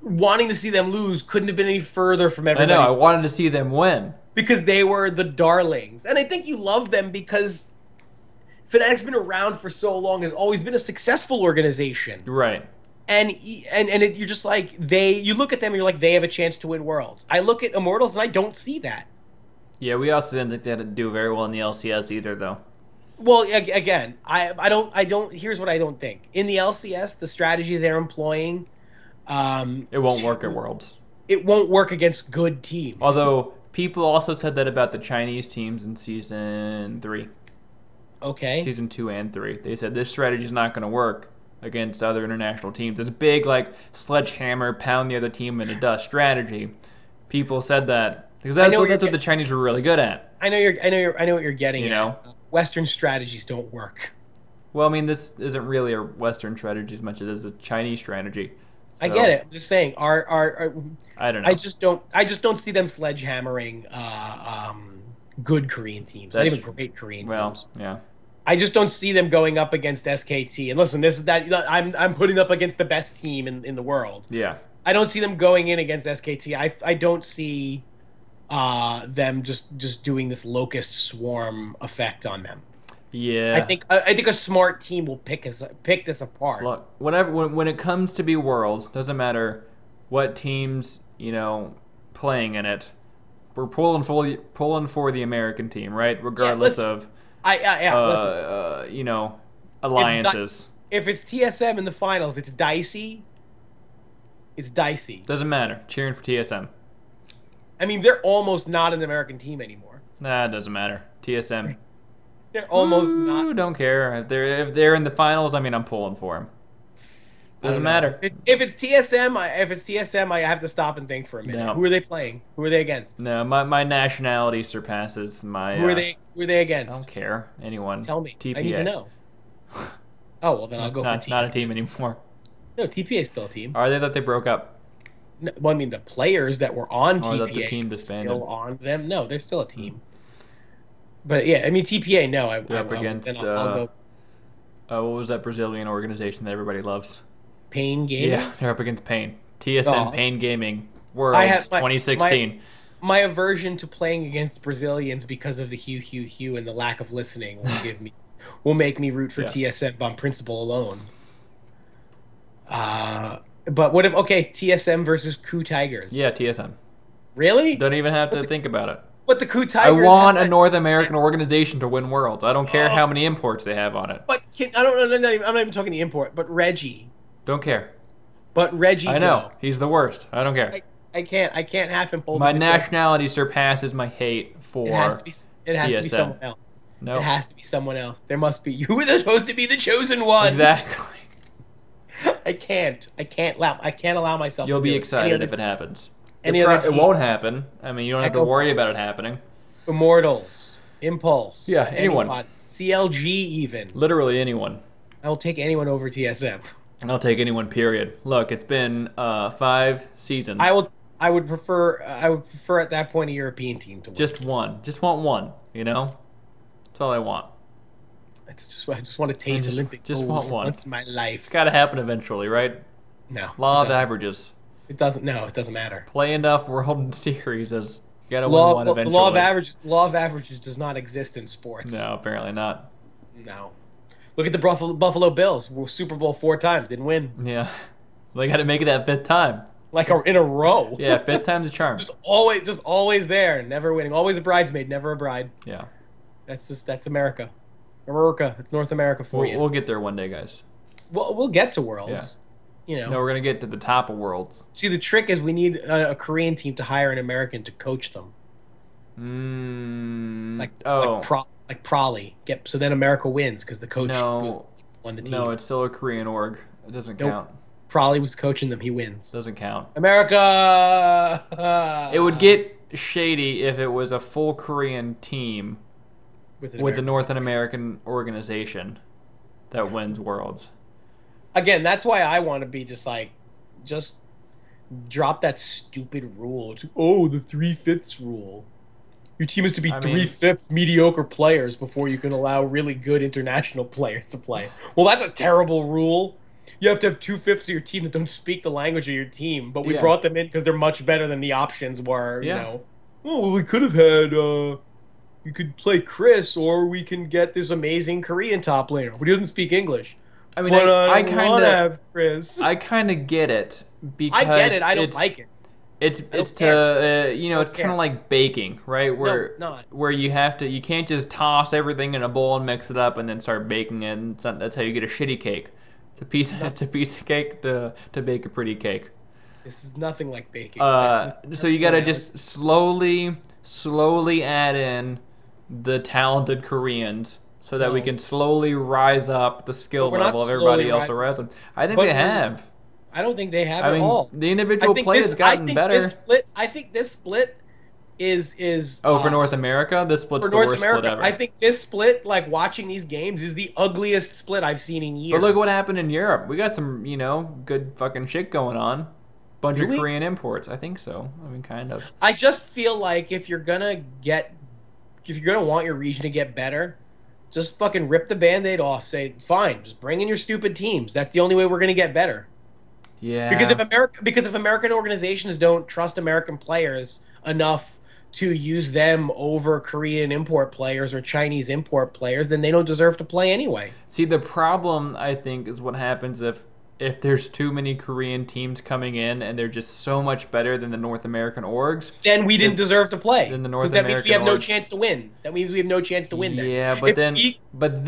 wanting to see them lose couldn't have been any further from everybody. I know. I wanted to see them win because they were the darlings, and I think you love them because Fnatic's been around for so long, has always been a successful organization, right? And you're just like you look at them and you're like they have a chance to win Worlds. I look at Immortals and I don't see that. Yeah, we also didn't think they had to do very well in the LCS either, though. Well, again, I don't. Here's what I don't think in the LCS, the strategy they're employing, it won't work at Worlds. It won't work against good teams. Although people also said that about the Chinese teams in Season 3. Okay. Season 2 and 3. They said this strategy is not going to work against other international teams. It's big, like, sledgehammer, pound the other team into dust strategy. People said that because that's what the Chinese were really good at. I know what you're getting at. You know? Western strategies don't work. Well, I mean, this isn't really a Western strategy as much as it is a Chinese strategy. So, I get it. I'm just saying, I don't know. I just don't see them sledgehammering good Korean teams. Not even great Korean teams. Yeah. I just don't see them going up against SKT. And listen, I'm putting up against the best team in the world. Yeah. I don't see them going in against SKT. I don't see them just doing this locust swarm effect on them. Yeah. I think a smart team will pick this apart. Look, when it comes to be Worlds, doesn't matter what teams, playing in it. We're pulling for the American team, right? Regardless of alliances. If it's TSM in the finals, it's dicey. It's dicey. Doesn't matter. Cheering for TSM. I mean, they're almost not an American team anymore. Nah, it doesn't matter. TSM. They're almost not. Don't care. If they're in the finals, I mean, I'm pulling for them. Doesn't matter. If it's TSM, I have to stop and think for a minute. No. Who are they playing? Who are they against? No, my nationality surpasses my. Who are they against? I don't care. Anyone. Tell me. TPA. I need to know. Oh well, then I'll go for TSM. Not a team anymore. No, TPA is still a team. Are they that they broke up? No, well, I mean, the players that were on TPA that the team disbanded. Still on them. No, they're still a team. But yeah, I mean TPA. No, they're up against. I'll go. What was that Brazilian organization that everybody loves? Pain Gaming. Yeah, they're up against Pain. TSM Pain Gaming Worlds 2016. My aversion to playing against Brazilians because of the hue and the lack of listening will make me root for TSM on principle alone. But what if TSM versus Coup Tigers? Yeah, TSM. Really? Don't even have to think about it. But the Coup Tigers. I want a North American organization to win Worlds. I don't care how many imports they have on it. But I'm not even talking the import. But Reggie. Don't care. But Reggie. I know he's the worst. I don't care. I can't have him hold. My nationality surpasses my hate for. It has to be someone else. No. It has to be someone else. There must be. You were supposed to be the chosen one. Exactly. I can't allow myself. You'll be excited if it happens. It won't happen. I mean, you don't have to worry about it happening. Immortals, Impulse. Yeah, anyone. CLG even. Literally anyone. I will take anyone over TSM. I'll take anyone. Period. Look, it's been 5 seasons. I would prefer at that point a European team to win. Just one. Just want one. That's all I want. I just want to taste Olympic gold for once in my life. It's got to happen eventually, right? No. Law of averages. It doesn't. No, it doesn't matter. Play enough World Series as you got to win one eventually. The law of averages does not exist in sports. No, apparently not. No. Look at the Buffalo Bills. Super Bowl 4 times, didn't win. Yeah, they got to make it that 5th time. Like in a row. Yeah, 5th time's a charm. just always there, never winning. Always a bridesmaid, never a bride. Yeah. That's America. It's North America for you. We'll get there one day, guys. We'll get to Worlds. Yeah. No, we're gonna get to the top of Worlds. See, the trick is we need a Korean team to hire an American to coach them. Like Prolly. So then America wins because the coach won the team. No, it's still a Korean org. It doesn't count. Prolly was coaching them. He wins. Doesn't count. America. It would get shady if it was a full Korean team with a North American organization that wins Worlds. again, that's why I want to be just drop that stupid rule. It's, oh, the 3/5 rule. Your team has to be I mean, 3/5 mediocre players before you can allow really good international players to play. Well, that's a terrible rule. You have to have 2/5 of your team that don't speak the language of your team, but we yeah, brought them in because they're much better than the options were, you yeah. know. Oh, well, we could have had, you could play Chris, or we can get this amazing Korean top laner, but he doesn't speak English. I mean, But I I don't want to have Chris. I kind of get it I get because it. I don't like it. it's I don't to you know, don't it's kind care. of like baking, right? No, Where it's not. you can't just toss everything in a bowl and mix it up and then start baking it. And that's how you get a shitty cake. It's a piece of cake to bake a pretty cake. This is nothing like baking. So you gotta just slowly add in the talented Koreans so that we No. can slowly rise up the skill We're not level of everybody slowly else rising. around them. I think But they we're- have. I don't think they have I at mean, all. the individual play has gotten better. I think this split is Oh, for North America, this split's for the North worst America. split ever. I think this split, like watching these games, is the ugliest split I've seen in years. But look what happened in Europe. We got some, you know, good fucking shit going on. Bunch Do of we? Korean imports. I think so. I mean, kind of. I just feel like if you're gonna want your region to get better, just fucking rip the Band-Aid off. Say, fine, just bring in your stupid teams. That's the only way we're gonna get better. Yeah. Because if American organizations don't trust American players enough to use them over Korean import players or Chinese import players, then they don't deserve to play anyway. See, the problem, I think, is what happens if there's too many Korean teams coming in and they're just so much better than the North American orgs. Then we didn't deserve to play. Then the North 'Cause that means American we have no orgs- chance to win. That means we have no chance to win then. Yeah, but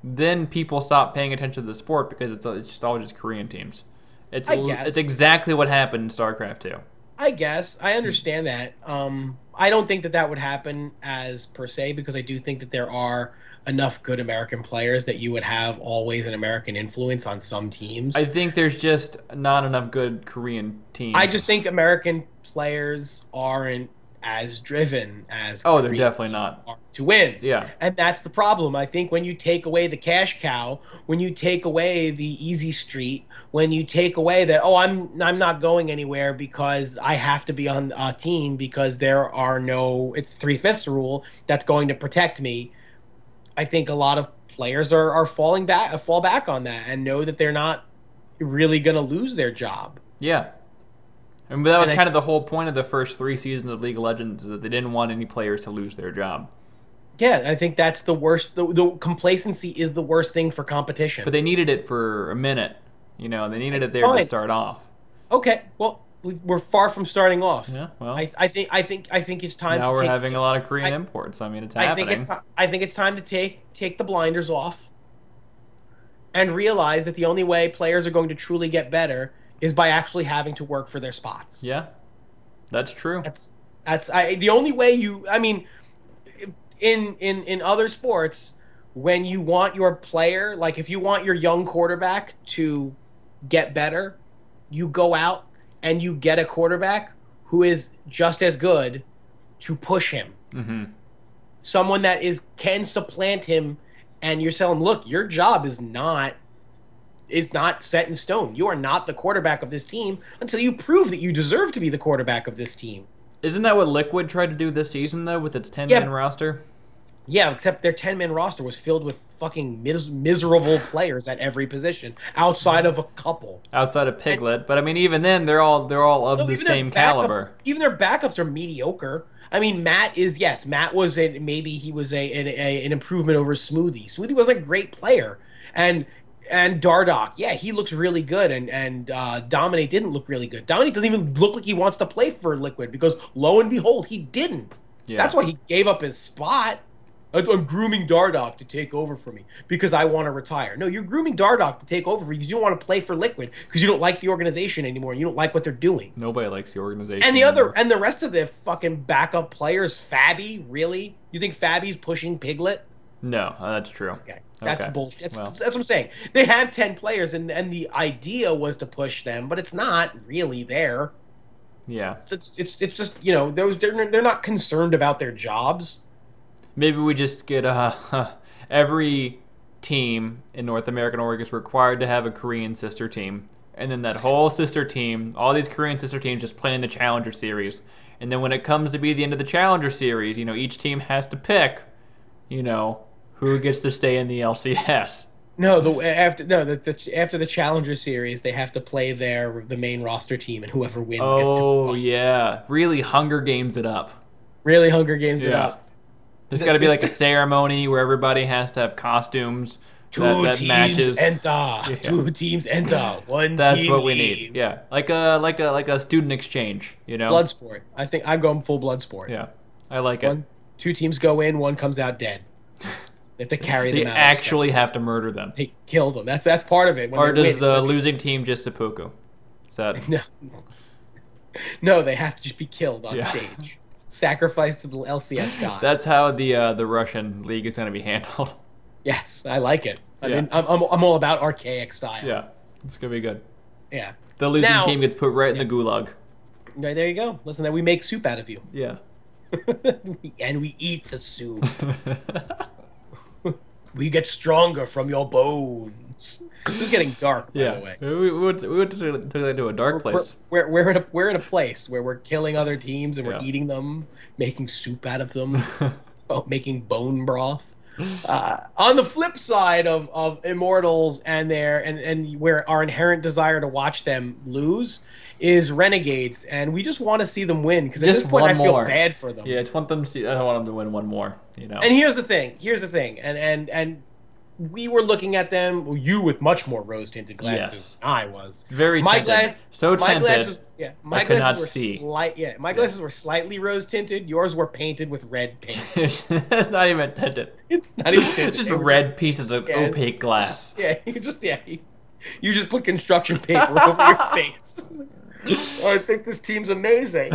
then people stop paying attention to the sport because it's just all just Korean teams. I guess. It's exactly what happened in StarCraft 2. I guess. I understand that. I don't think that would happen as per se, because I do think that there are enough good American players that you would have always an American influence on some teams. I think there's just not enough good Korean teams. I just think American players aren't as driven as Oh, they're Korean definitely not. are to win. Yeah. And that's the problem. I think when you take away the cash cow, when you take away the easy street, when you take away that, oh, I'm not going anywhere because I have to be on a team because there are no, it's the 3/5 rule that's going to protect me. I think a lot of players are fall back on that and know that they're not really going to lose their job. Yeah. And that was And kind of the whole point of the first 3 seasons of League of Legends, is that they didn't want any players to lose their job. Yeah, I think that's the worst. The complacency is the worst thing for competition. But they needed it for a minute. You know, they needed it there Fine. to start off. Okay, well, we're far from starting off. Yeah, well. I think it's time. Now to we're take, having a lot of Korean imports. I mean, it's happening. I think it's time to take the blinders off and realize that the only way players are going to truly get better is by actually having to work for their spots. Yeah, that's true. The only way you. I mean, in other sports, when you want your player, like if you want your young quarterback to get better, you go out and you get a quarterback who is just as good to push him. Mm-hmm. Someone that can supplant him, and you're telling him, look, your job is not set in stone. You are not the quarterback of this team until you prove that you deserve to be the quarterback of this team. Isn't that what Liquid tried to do this season, though, with its 10-man roster? Yeah, except their 10-man roster was filled with fucking miserable players at every position, outside of a couple. Outside of Piglet, but I mean, even then, they're all of the same caliber. Even their backups are mediocre. I mean, Matt was maybe he was an improvement over Smoothie. Smoothie wasn't a great player, and Dardoch, yeah, he looks really good, and Dominate didn't look really good. Dominate doesn't even look like he wants to play for Liquid, because lo and behold, he didn't. Yeah. That's why he gave up his spot. I'm grooming Dardoch to take over for me because I want to retire. No, you're grooming Dardoch to take over for you because you don't want to play for Liquid because you don't like the organization anymore. You don't like what they're doing. Nobody likes the organization. And the rest of the fucking backup players, Fabi, really? You think Fabi's pushing Piglet? No, that's true. Okay. That's bullshit. That's what I'm saying. They have 10 players, and the idea was to push them, but it's not really there. Yeah. It's just, you know, they're not concerned about their jobs. Maybe we just get every team in North American org is required to have a Korean sister team. And then that whole sister team, all these Korean sister teams just play in the Challenger Series. And then when it comes to be the end of the Challenger Series, each team has to pick, who gets to stay in the LCS. No, after the Challenger Series, they have to play the main roster team, and whoever wins gets to move on. Oh, yeah. Really Hunger Games it up. Really Hunger Games it up. There's got to be like a ceremony where everybody has to have costumes. Two teams enter. One That's team what we leave. need. Yeah, like a student exchange. Blood sport. I think I'm going full blood sport. Yeah, I like it. Two teams go in, one comes out dead. They have to carry them out. They actually have to murder them. They kill them. That's part of it. Or does the losing team just seppuku? Is that No, they have to just be killed on stage. Sacrificed to the LCS gods. That's how the Russian league is going to be handled. Yes, I like it. I mean, I'm all about archaic style. Yeah, it's gonna be good. Yeah. The losing team gets put right in the gulag. Right, there you go. Listen, then we make soup out of you. Yeah. And we eat the soup. We get stronger from your bones. This is getting dark, by the way. We went to a dark place. We're in a place where we're killing other teams and we're eating them, making soup out of them, making bone broth. On the flip side of Immortals and where our inherent desire to watch them lose is Renegades, and we just want to see them win because at this point I feel bad for them. Yeah, I don't want them to win one more. And here's the thing, and we were looking at them. Well, you with much more rose-tinted glasses than I was. Very my tinted. Glass. So tinted. My glasses were slightly rose-tinted. Yours were painted with red paint. It's not even tinted. It's not even tinted. It's just red pieces of opaque glass. You just put construction paper over your face. I think this team's amazing.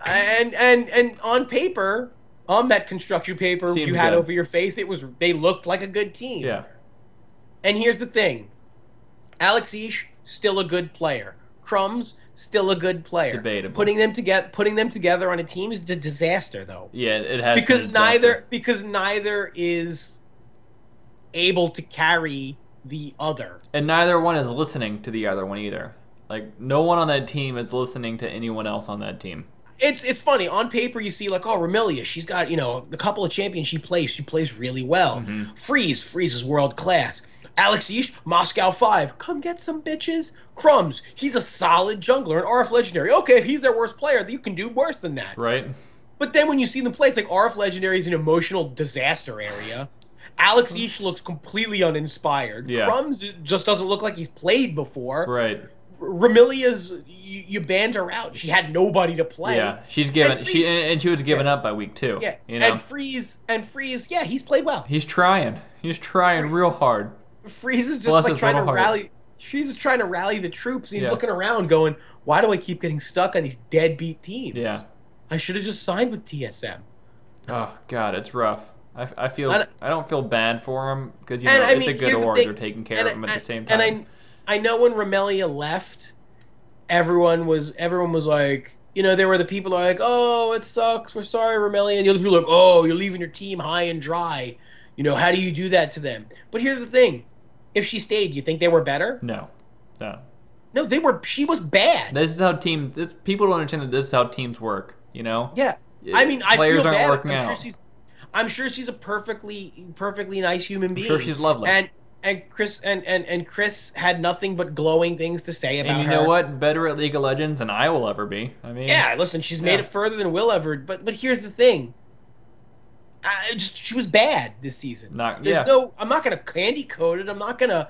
and on paper, on that construction paper you had over your face, they looked like a good team. Yeah. And here's the thing. Alex Ish, still a good player. Crumbs, still a good player. Debatable. Putting them together on a team is a disaster, though. Yeah, it has because neither is able to carry the other. And neither one is listening to the other one either. Like, no one on that team is listening to anyone else on that team. It's funny. On paper, you see, like, Romelia, she's got, a couple of champions she plays really well. Mm-hmm. Freeze is world class. Alex Ish, Moscow 5, come get some bitches. Crumbs, he's a solid jungler, an RF Legendary. Okay, if he's their worst player, you can do worse than that. Right. But then when you see them play, it's like RF Legendary is an emotional disaster area. Alex Ish looks completely uninspired. Yeah. Crumbs just doesn't look like he's played before. Right. Ramilia's, you banned her out. She had nobody to play. Yeah, she's given. She was given up by week 2. Yeah, and Freeze, yeah, he's played well. He's trying real hard. Freeze is just trying to rally. Freeze is trying to rally the troops. And he's looking around, going, "Why do I keep getting stuck on these deadbeat teams? Yeah, I should have just signed with TSM." Oh God, it's rough. I don't feel bad for him because it's a good org. They're taking care of him at the same time. And I know when Romelia left, everyone was like, there were the people who are like, "Oh, it sucks. We're sorry, Romelia." And the other people are like, "Oh, you're leaving your team high and dry. How do you do that to them?" But here's the thing: if she stayed, you think they were better? No. No, they were. She was bad. This is how people don't understand that this is how teams work. Yeah. I mean, players I feel aren't bad. working out. I'm sure she's a perfectly nice human being. I'm sure she's lovely. And Chris had nothing but glowing things to say about her. And you know what? Better at League of Legends than I will ever be. I mean, yeah. Listen, she's made it further than we'll ever. But here's the thing. She was bad this season. I'm not gonna candy coat it. I'm not gonna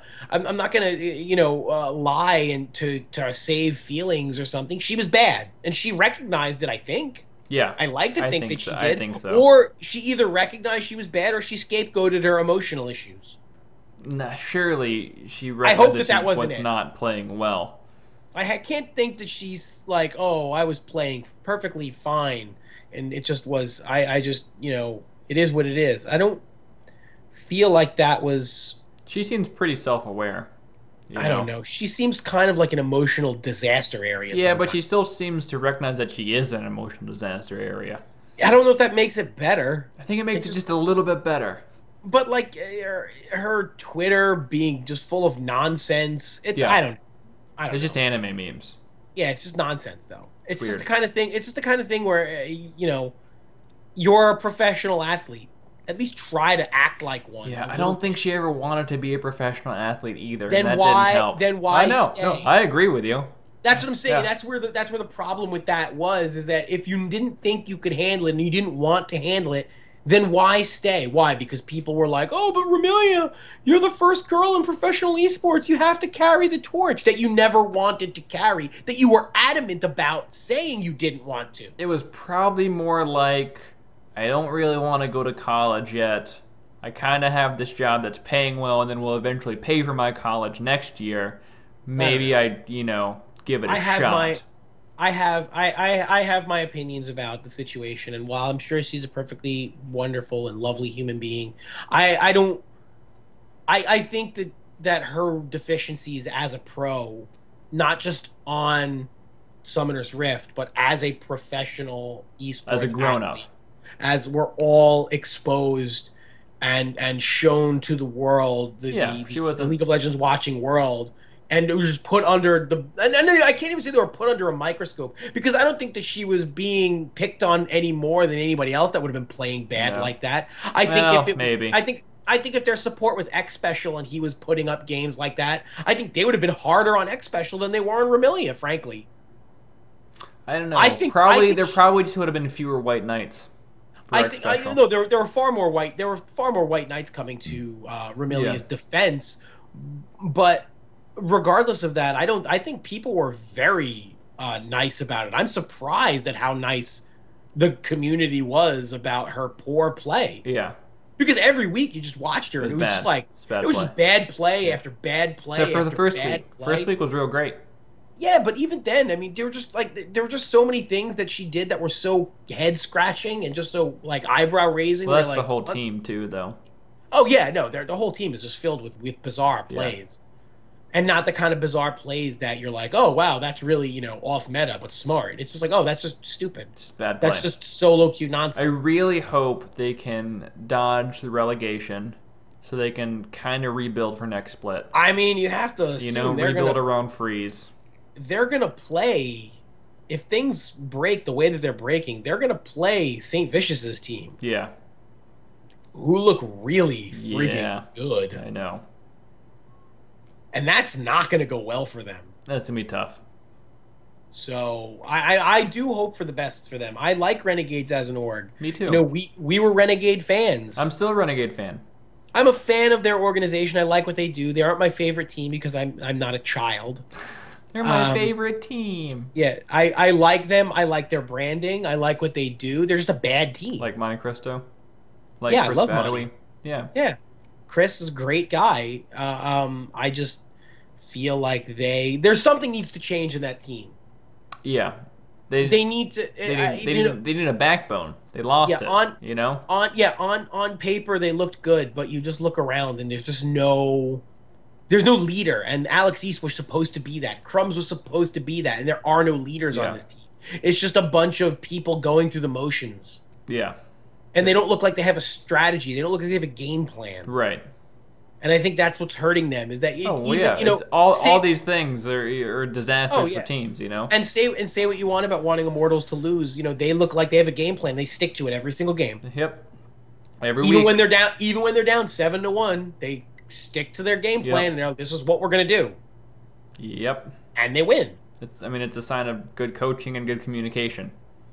lie and to save feelings or something. She was bad, and she recognized it. I think. Yeah, I like to think that she did. I think so. Or she either recognized she was bad, or she scapegoated her emotional issues. Nah, surely she recognized that was not playing well. I can't think that she's like, "Oh, I was playing perfectly fine," and it just was. I just it is what it is. I don't feel like that was. She seems pretty self-aware. I don't know. She seems kind of like an emotional disaster area. Yeah, sometimes. But she still seems to recognize that she is an emotional disaster area. I don't know if that makes it better. I think it makes it just a little bit better. but like her Twitter being just full of nonsense. It's Yeah. I don't know. It's just anime memes. Yeah, it's just nonsense though. It's weird. just the kind of thing. It's just the kind of thing where you're a professional athlete. At least try to act like one. Yeah, I don't think she ever wanted to be a professional athlete either. Then and that why? Didn't help. Then why? I know. Stay? No, I agree with you. That's what I'm saying. Yeah. That's where the problem with that was, is that if you didn't think you could handle it and you didn't want to handle it, then why stay? Why? Because people were like, "Oh, but Ramilia, you're the first girl in professional esports. You have to carry the torch that you never wanted to carry, that you were adamant about saying you didn't want to." It was probably more like, I don't really want to go to college yet. I kind of have this job that's paying well, and then will eventually pay for my college next year. Maybe I give it a shot. I have my opinions about the situation, and while I'm sure she's a perfectly wonderful and lovely human being, I think that her deficiencies as a pro, not just on Summoner's Rift, but as a professional esports as a grown-up, as we're all exposed and shown to the world, the League of Legends watching world. And it was just put under and I can't even say they were put under a microscope, because I don't think that she was being picked on any more than anybody else that would have been playing bad like that. I think if their support was X Special and he was putting up games like that, I think they would have been harder on X Special than they were on Ramilia, frankly. I don't know. There probably just would have been fewer white knights. There were far more white knights coming to Ramilia's defense, but regardless of that, I think people were very nice about it. I'm surprised at how nice the community was about her poor play. Yeah. Because every week you just watched her, and it was just like just bad play after bad play. Except for the first week. First week was real great. Yeah, but even then, I mean, there were just so many things that she did that were so head scratching and just so like eyebrow raising. Well, that's the whole team too, though. Oh yeah, no, the whole team is just filled with bizarre plays. And not the kind of bizarre plays that you're like, oh, wow, that's really, off meta, but smart. It's just like, oh, that's just stupid. It's bad play. That's just solo queue nonsense. I really hope they can dodge the relegation so they can kind of rebuild for next split. I mean, you have to assume rebuild around freeze. They're going to play, if things break the way that they're breaking, they're going to play St. Vicious's team. Yeah. Who look really freaking good. I know. And that's not going to go well for them. That's going to be tough. So I do hope for the best for them. I like Renegades as an org. Me too. We were Renegade fans. I'm still a Renegade fan. I'm a fan of their organization. I like what they do. They aren't my favorite team because I'm not a child. They're my favorite team. Yeah, I like them. I like their branding. I like what they do. They're just a bad team. Like Monte Cristo? Like Chris I love Monte. Yeah. Yeah. Chris is a great guy. I just feel like there's something needs to change in that team. Yeah. They need to they need a backbone. They lost it. On paper they looked good, but you just look around and there's no leader. And Alex East was supposed to be that. Crumbs was supposed to be that, and there are no leaders on this team. It's just a bunch of people going through the motions. Yeah. And they don't look like they have a strategy. They don't look like they have a game plan. Right. And I think that's what's hurting them is that all these things are disasters for teams, And say what you want about wanting Immortals to lose, they look like they have a game plan. They stick to it every single game. Yep. Even when they're down 7-1, they stick to their game plan and they're like, this is what we're gonna do. Yep. And they win. It's a sign of good coaching and good communication.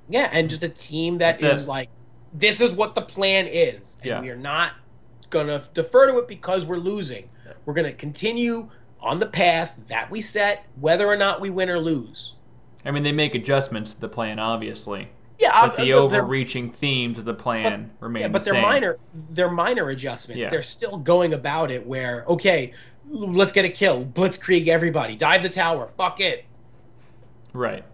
Yeah, and just a team that is like, this is what the plan is. And we are not going to defer to it because we're losing. We're going to continue on the path that we set, whether or not we win or lose. I mean, they make adjustments to the plan, obviously. Yeah, but the overreaching themes of the plan remain the same. They're minor adjustments. Yeah. They're still going about it where, okay, let's get a kill. Blitzkrieg everybody. Dive the tower. Fuck it. Right.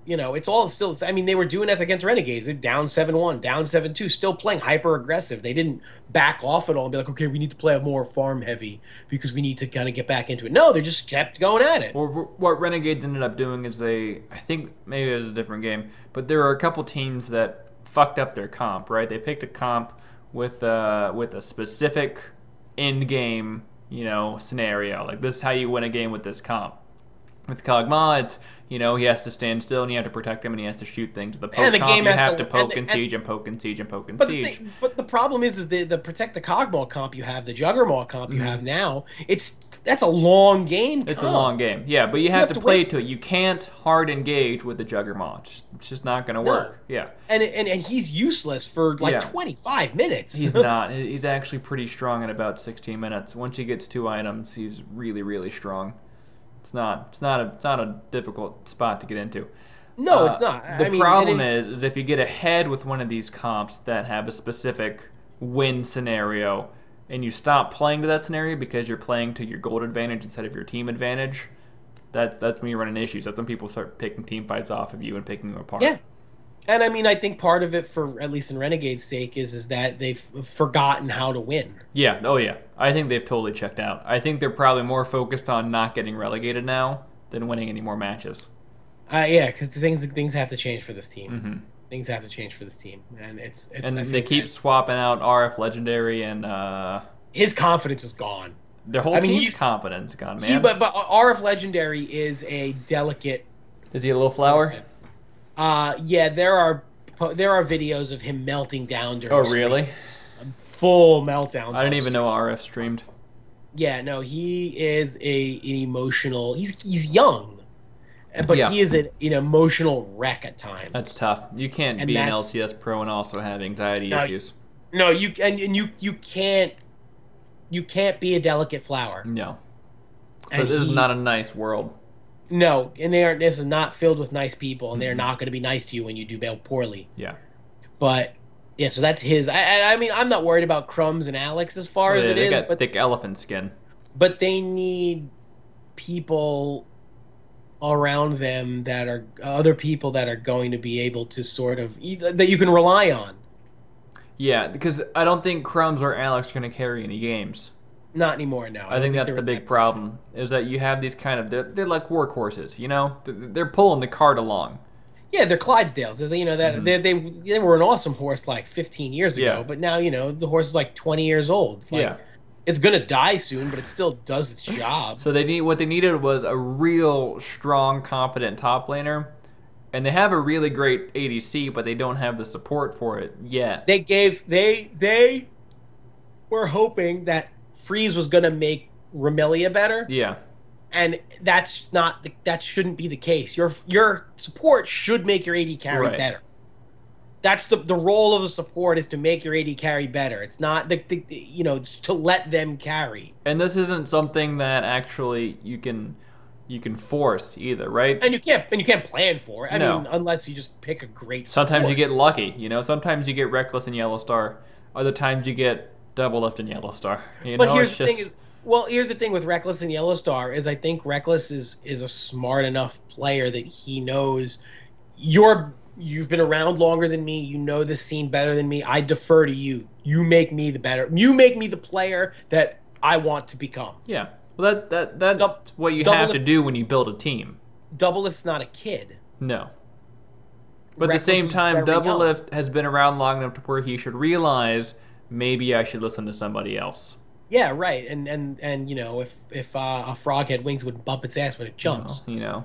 It's all still. I mean, they were doing that against Renegades. They're down 7-1, down 7-2, still playing hyper aggressive. They didn't back off at all and be like, okay, we need to play more farm heavy because we need to kind of get back into it. No, they just kept going at it. Well, what Renegades ended up doing is I think maybe it was a different game, but there were a couple teams that fucked up their comp, right? They picked a comp with a specific end game, scenario. Like, this is how you win a game with this comp. With Kog'Maw, it's, he has to stand still and you have to protect him and he has to shoot things. The poke comp, you have to poke and siege and poke and siege and poke and siege. But the problem is the protect the Kog'Maw comp you have, the Juggermaw comp you have now, that's a long game comp. It's a long game, yeah, but you have to play to it. You can't hard engage with the Juggermaw. It's just not going to work. Yeah. And he's useless for 25 minutes. He's not. He's actually pretty strong in about 16 minutes. Once he gets 2 items, he's really, really strong. It's not a difficult spot to get into. No, it's not. The problem is if you get ahead with one of these comps that have a specific win scenario, and you stop playing to that scenario because you're playing to your gold advantage instead of your team advantage, that's when you run into issues. That's when people start picking team fights off of you and picking them apart. Yeah. And I think part of it, for at least in Renegade's sake, is that they've forgotten how to win. Yeah, oh yeah. I think they've totally checked out. I think they're probably more focused on not getting relegated now than winning any more matches. Yeah, because things have to change for this team. Mm-hmm. Things have to change for this team, and they keep swapping out RF Legendary, and his confidence is gone. Their whole team's confidence is gone, man. But RF Legendary is a delicate. Is he a little flower? Person. Yeah, there are videos of him melting down during. Oh, really? Full meltdowns. I didn't even know RF streamed. Yeah, no, he is an emotional. He's young, but he is an emotional wreck at times. That's tough. You can't be an LCS pro and also have anxiety issues. No, you can't be a delicate flower. No. So this is not a nice world. No, and this is not filled with nice people, and they're not going to be nice to you when you do poorly. Yeah. But yeah, so that's his. I mean, I'm not worried about Crumbs and Alex as far as it is. Got thick elephant skin. But they need people around them that are other people that are going to be able to sort of that you can rely on. Yeah, because I don't think Crumbs or Alex are going to carry any games. Not anymore, no. I think that's the big problem, is that you have these kind of, they're like workhorses, They're pulling the cart along. Yeah, they're Clydesdales. They were an awesome horse like 15 years ago, but now, the horse is like 20 years old. It's like, it's going to die soon, but it still does its job. So what they needed was a real strong, competent top laner. And they have a really great ADC, but they don't have the support for it yet. They were hoping that Freeze was going to make Remelia better. Yeah. And that shouldn't be the case. Your support should make your AD carry better. That's the role of the support, is to make your AD carry better. It's not it's to let them carry. And this isn't something that actually you can force either, right? And you can't plan for it. I mean, unless you just pick a great support. Sometimes you get lucky, Sometimes you get Reckless and Yellow Star. Other times you get Double Lift and Yellow Star. But here's the thing with Reckless and Yellow Star is I think Reckless is a smart enough player that he knows you've been around longer than me. You know this scene better than me. I defer to you. You make me the player that I want to become. Yeah. Well, that's what you have to do when you build a team. Double Lift's not a kid. No. But at the same time, Double Lift has been around long enough to where he should realize maybe I should listen to somebody else. Yeah, right. And if a frog had wings, would bump its ass when it jumps. Yeah.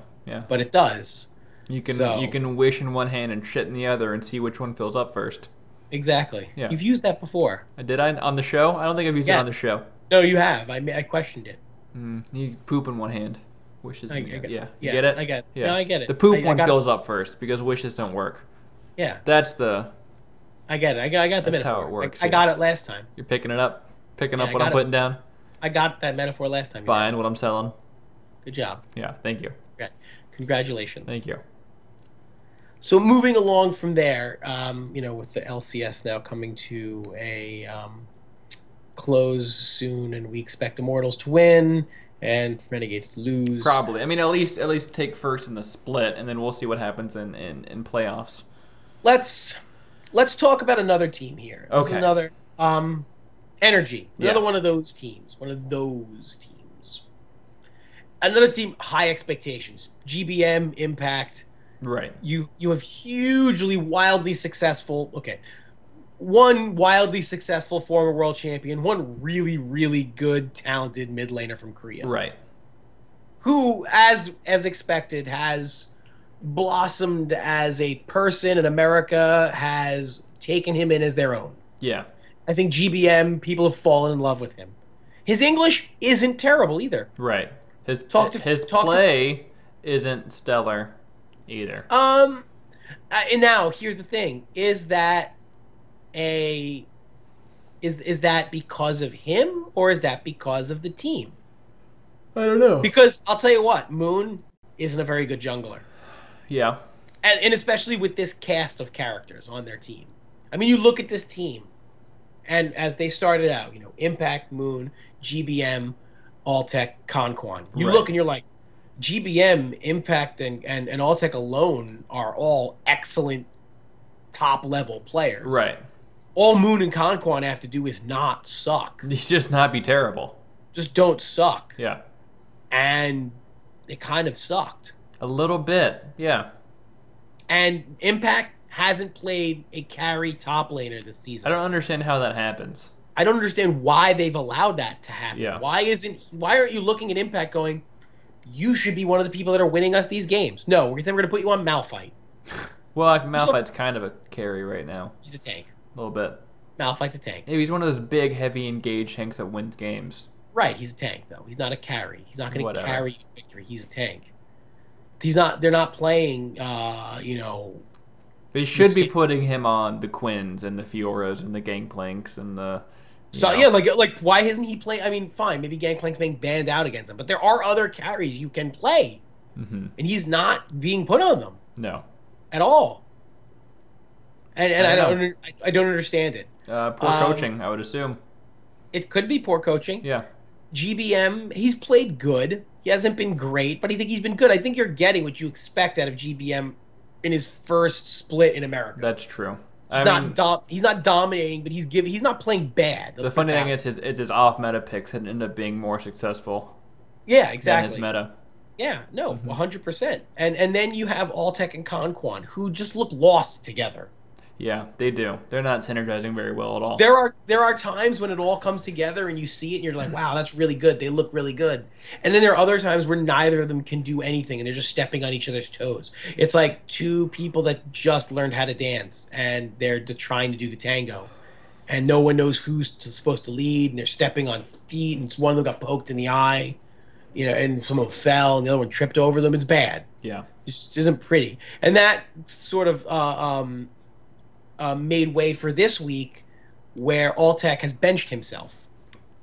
But it does. You can wish in one hand and shit in the other and see which one fills up first. Exactly. Yeah. You've used that before. Did I on the show? I don't think I've used it on the show. No, you have. I questioned it. You poop in one hand. Wishes. You get it. I get it. Yeah. No, I get it. The poop one fills up first because wishes don't work. Yeah. That's the. I get it. I got the metaphor. That's how it works. I got it last time. You're picking it up. Picking up what I'm putting down. I got that metaphor last time. Buying what I'm selling. Good job. Yeah. Thank you. Congratulations. Thank you. So moving along from there, with the LCS now coming to a close soon, and we expect Immortals to win and Renegades to lose. Probably. I mean, at least take first in the split, and then we'll see what happens in playoffs. Let's talk about another team here. This is another Energy. Another one of those teams. Another team, high expectations. GBM, Impact. Right. You have hugely, wildly successful. Okay. one wildly successful former world champion, one really, really good, talented mid laner from Korea. Right. Who, as expected, has blossomed as a person in America, has taken him in as their own. Yeah. I think GBM, people have fallen in love with him. His English isn't terrible either. Right. His play isn't stellar either. And now here's the thing: is that because of him, or is that because of the team? I don't know. Because I'll tell you what, Moon isn't a very good jungler. Yeah. And especially with this cast of characters on their team. I mean, you look at this team, and as they started out, Impact, Moon, GBM, Alltech, Conquan. You look and you're like, GBM, Impact, and Alltech alone are all excellent top-level players. Right. All Moon and Conquan have to do is not suck. Just not be terrible. Just don't suck. Yeah. And it kind of sucked. A little bit, yeah. And Impact hasn't played a carry top laner this season. I don't understand how that happens. I don't understand why they've allowed that to happen. Yeah. Why aren't you looking at Impact going, you should be one of the people that are winning us these games? No, we're going to put you on Malphite. Well, Malphite's kind of a carry right now. He's a tank. A little bit. Malphite's a tank. Yeah, he's one of those big, heavy, engaged tanks that wins games. Right, he's a tank, though. He's not a carry. He's not going to carry you victory. He's a tank. They're not playing, They should be putting him on the Quins and the Fioras and the Gangplanks and the... Yeah, like why isn't he playing? I mean, fine, maybe Gangplank's being banned out against him, but there are other carries you can play. Mm-hmm. And he's not being put on them. No. At all. And I don't understand it. Poor coaching, I would assume. It could be poor coaching. Yeah. GBM, he's played good. He hasn't been great, but I think he's been good. I think you're getting what you expect out of GBM in his first split in America. That's true. He's not dominating, but he's not playing bad. The funny thing is his off-meta picks had ended up being more successful. Yeah, exactly. Than his meta. Yeah, no, 100%. And then you have Alltech and Conquan, who just look lost together. Yeah, they do. They're not synergizing very well at all. There are times when it all comes together and you see it and you're like, wow, that's really good. They look really good. And then there are other times where neither of them can do anything and they're just stepping on each other's toes. It's like two people that just learned how to dance and they're trying to do the tango. And no one knows who's supposed to lead and they're stepping on feet and one of them got poked in the eye, and someone fell and the other one tripped over them. It's bad. Yeah. It just isn't pretty. And that sort of made way for this week where Alltech has benched himself.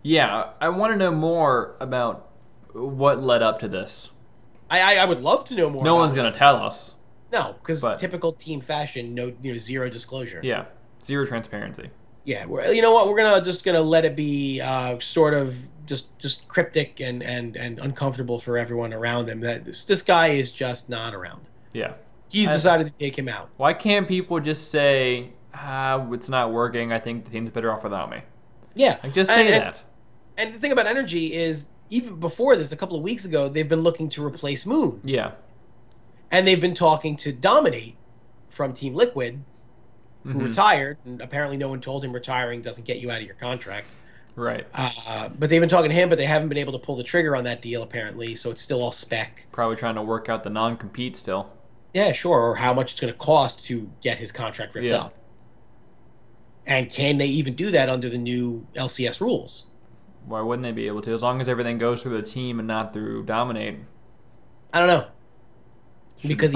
Yeah, I want to know more about what led up to this. I would love to know more. No one's going to tell us. No, because typical team fashion, zero disclosure. Yeah, zero transparency. Yeah, you know what? We're just gonna let it be sort of just cryptic and uncomfortable for everyone around him. That this guy is just not around. Yeah. He's decided to take him out. Why can't people just say, it's not working, I think the team's better off without me? Yeah. Just say that. And the thing about Energy is, even before this, a couple of weeks ago, they've been looking to replace Moon. Yeah. And they've been talking to Dominate from Team Liquid, who retired, and apparently no one told him retiring doesn't get you out of your contract. Right. But they've been talking to him, but they haven't been able to pull the trigger on that deal, apparently, so it's still all spec. Probably trying to work out the non-compete still. Yeah, sure, or how much it's going to cost to get his contract ripped up. And can they even do that under the new LCS rules? Why wouldn't they be able to? As long as everything goes through the team and not through Dominate. I don't know. Because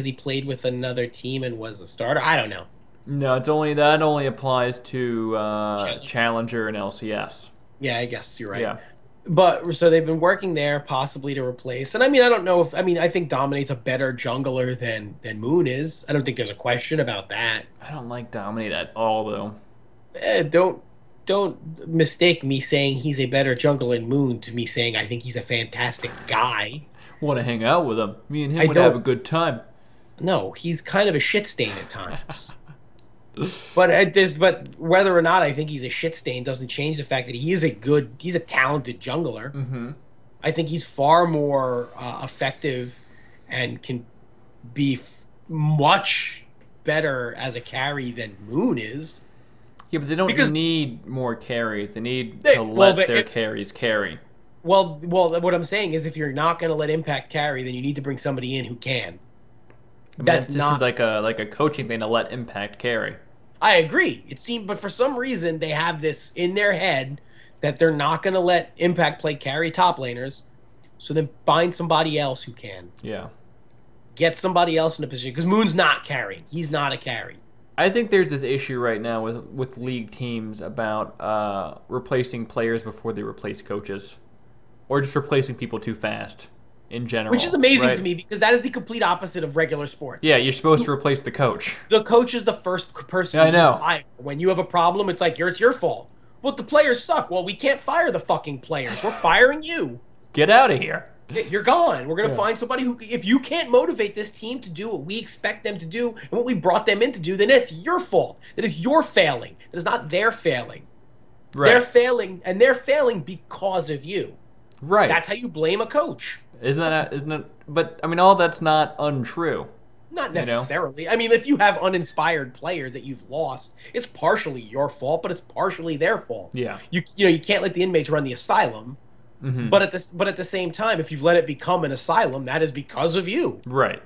he played with another team and was a starter? I don't know. No, that only applies to Challenger and LCS. Yeah, I guess you're right. Yeah. But so they've been working there possibly to replace. And I mean, I don't know I think Dominate's a better jungler than Moon is. I don't think there's a question about that. I don't like Dominate at all though. Don't mistake me saying he's a better jungler than Moon to me saying I think he's a fantastic guy. Want to hang out with him. Me and him would have a good time. No, he's kind of a shit stain at times. But whether or not I think he's a shit stain doesn't change the fact that he's a talented jungler. Mm-hmm. I think he's far more effective and can be much better as a carry than Moon is. Yeah, but they don't need more carries. They need to let their carries carry. Well, what I'm saying is if you're not going to let Impact carry, then you need to bring somebody in who can. I mean, that's not like a coaching thing to let Impact carry. I agree. It seemed, but for some reason they have this in their head that they're not going to let Impact play carry top laners. So then find somebody else who can. Yeah. Get somebody else in a position because Moon's not carrying. He's not a carry. I think there's this issue right now with league teams about replacing players before they replace coaches, or just replacing people too fast in general. Which is amazing to me because that is the complete opposite of regular sports. Yeah, you're supposed to replace the coach. The coach is the first person you fire. When you have a problem, it's like, it's your fault. Well, the players suck. Well, we can't fire the fucking players. We're firing you. Get out of here. You're gone. We're going to find somebody who, if you can't motivate this team to do what we expect them to do and what we brought them in to do, then it's your fault. That is your failing. That is not their failing. Right. They're failing, and they're failing because of you. Right. That's how you blame a coach. Isn't that? But I mean, all that's not untrue. Not necessarily. I mean, if you have uninspired players that you've lost, it's partially your fault, but it's partially their fault. Yeah. You can't let the inmates run the asylum. Mm-hmm. But at the same time, if you've let it become an asylum, that is because of you. Right.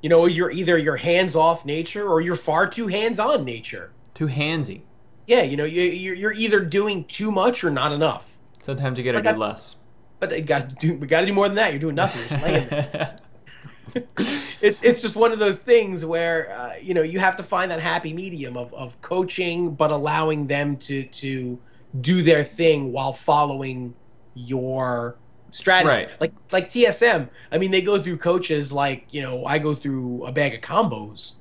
You're either your hands-off nature or you're far too hands-on nature. Too handsy. Yeah, you're either doing too much or not enough. Sometimes you gotta do less. But we gotta do more than that. You're doing nothing. You're just laying there. It's just one of those things where you have to find that happy medium of coaching, but allowing them to do their thing while following your strategy. Right. Like TSM. I mean, they go through coaches like, I go through a bag of combos.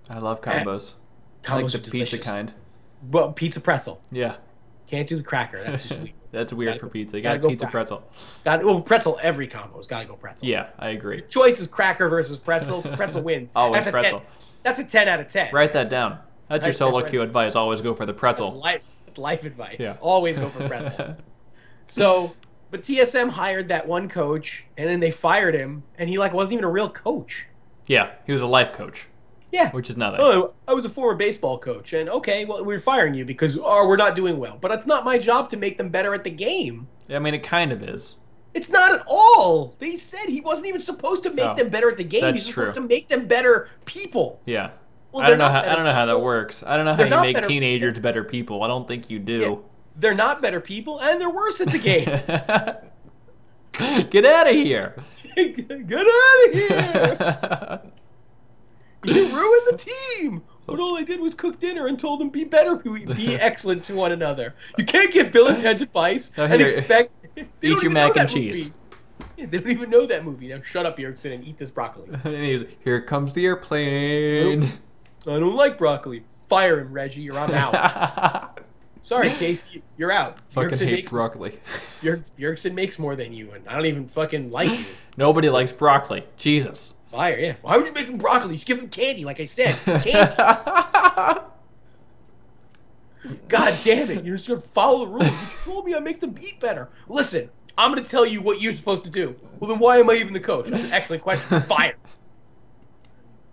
I love combos. Combos like the are pizza delicious. Kind. Well, pizza pretzel. Yeah. Can't do the cracker. That's just weird. That's weird for pizza. You got pizza pretzel. Pretzel, every combo's got to go pretzel. Yeah, I agree. The choice is cracker versus pretzel. Pretzel wins. Always pretzel. That's a 10 out of 10. Write that down. That's your solo queue advice. Always go for the pretzel. That's life advice. Yeah. Always go for pretzel. But TSM hired that one coach, and then they fired him, and he wasn't even a real coach. Yeah, he was a life coach. Yeah. Which is nothing. Oh, I was a former baseball coach, and okay, well, we're firing you because we're not doing well. But it's not my job to make them better at the game. I mean, it kind of is. It's not at all. They said he wasn't even supposed to make them better at the game. He's supposed to make them better people. Yeah. Well, I don't know how that works. I don't know how you make teenagers better people. I don't think you do. Yeah, they're not better people, and they're worse at the game. Get out of here. Get out of here. You ruined the team. But all I did was cook dinner and told them be better, be excellent to one another. You can't give Bill and Ted's advice and expect... Eat your mac and cheese. Yeah, they don't even know that movie. Now shut up, Erickson, and eat this broccoli. Here comes the airplane. I don't like broccoli. Fire him, Reggie, or I'm out. Sorry, Casey, you're out. Fucking hate broccoli. Yerkson makes more than you, and I don't even fucking like you. Nobody likes broccoli. Jesus. Fire, yeah. Why would you make him broccoli? Just give him candy, like I said. Candy. God damn it. You're just going to follow the rules. You told me I'd make them eat better. Listen, I'm going to tell you what you're supposed to do. Well, then why am I even the coach? That's an excellent question. Fire.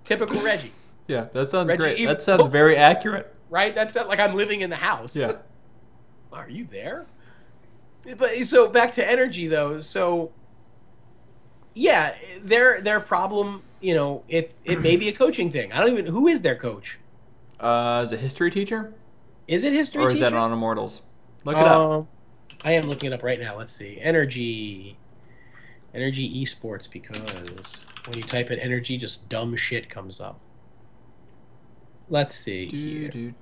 Typical Reggie. Yeah, that sounds great. That sounds very accurate. Right? That's like I'm living in the house. Yeah. Are you there? But so back to energy though. So yeah, their problem, it may be a coaching thing. I don't even who is their coach? Is it history teacher? Is it history teacher? Or is that on Immortals? Look it up. I am looking it up right now. Let's see. Energy esports, because when you type in energy, just dumb shit comes up. Let's see here.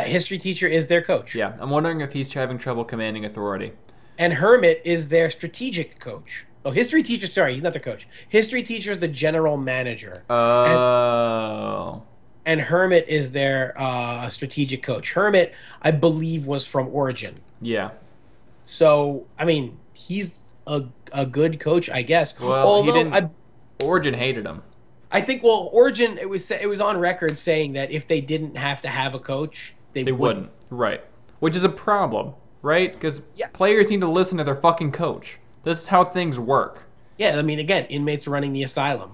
History teacher is their coach. Yeah, I'm wondering if he's having trouble commanding authority. And Hermit is their strategic coach. Oh, history teacher, sorry, he's not the coach. History teacher is the general manager. Oh. And Hermit is their strategic coach. Hermit, I believe, was from Origin. Yeah. So, I mean, he's a good coach, I guess. Well, Origin hated him. I think, Origin, it was on record saying that if they didn't have to have a coach, they wouldn't. Right. Which is a problem, right? Because players need to listen to their fucking coach. This is how things work. Yeah, I mean, again, inmates running the asylum.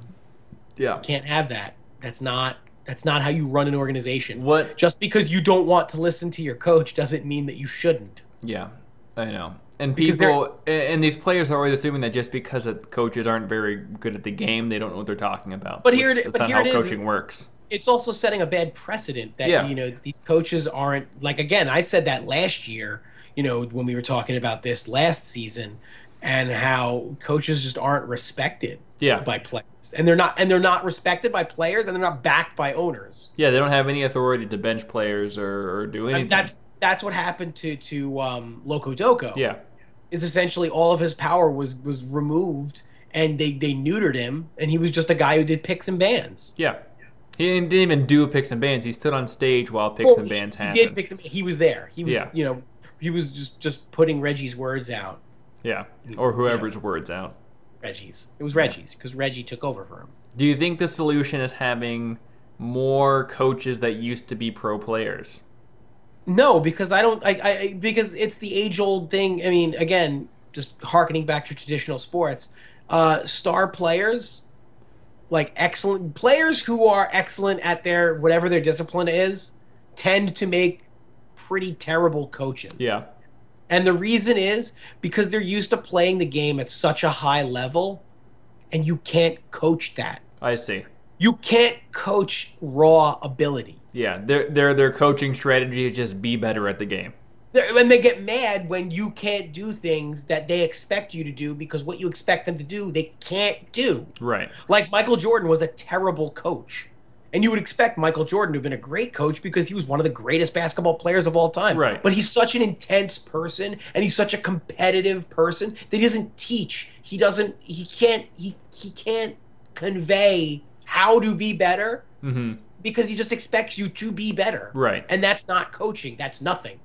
Yeah. Can't have that. That's not That's not how you run an organization. What? Just because you don't want to listen to your coach doesn't mean that you shouldn't. Yeah, I know. And people and these players are always assuming that just because the coaches aren't very good at the game, they don't know what they're talking about. But here it is. Coaching works. It's also setting a bad precedent that these coaches aren't like. Again, I said that last year. When we were talking about this last season, and how coaches just aren't respected by players, and they're not respected by players, and they're not backed by owners. Yeah, they don't have any authority to bench players or do anything. And that's what happened to Loco Doco. Yeah, is essentially all of his power was removed, and they neutered him, and he was just a guy who did picks and bans. Yeah. He didn't even do picks and bans. He stood on stage while picks and bans happened. He did picks and he was there. He was he was just putting Reggie's words out. Yeah, or whoever's words out. Reggie's. It was Reggie's because Reggie took over for him. Do you think the solution is having more coaches that used to be pro players? No, because because it's the age-old thing. I mean, again, just harkening back to traditional sports, star players, like excellent players who are excellent at their whatever their discipline is, tend to make pretty terrible coaches. Yeah. And the reason is because they're used to playing the game at such a high level, and you can't coach that. I see. You can't coach raw ability. Yeah, their coaching strategy is just be better at the game. And they get mad when you can't do things that they expect you to do because what you expect them to do, they can't do. Right. Like Michael Jordan was a terrible coach. And you would expect Michael Jordan to have been a great coach because he was one of the greatest basketball players of all time. Right. But he's such an intense person and he's such a competitive person that he doesn't teach. He can't convey how to be better because he just expects you to be better. Right. And that's not coaching. That's nothing.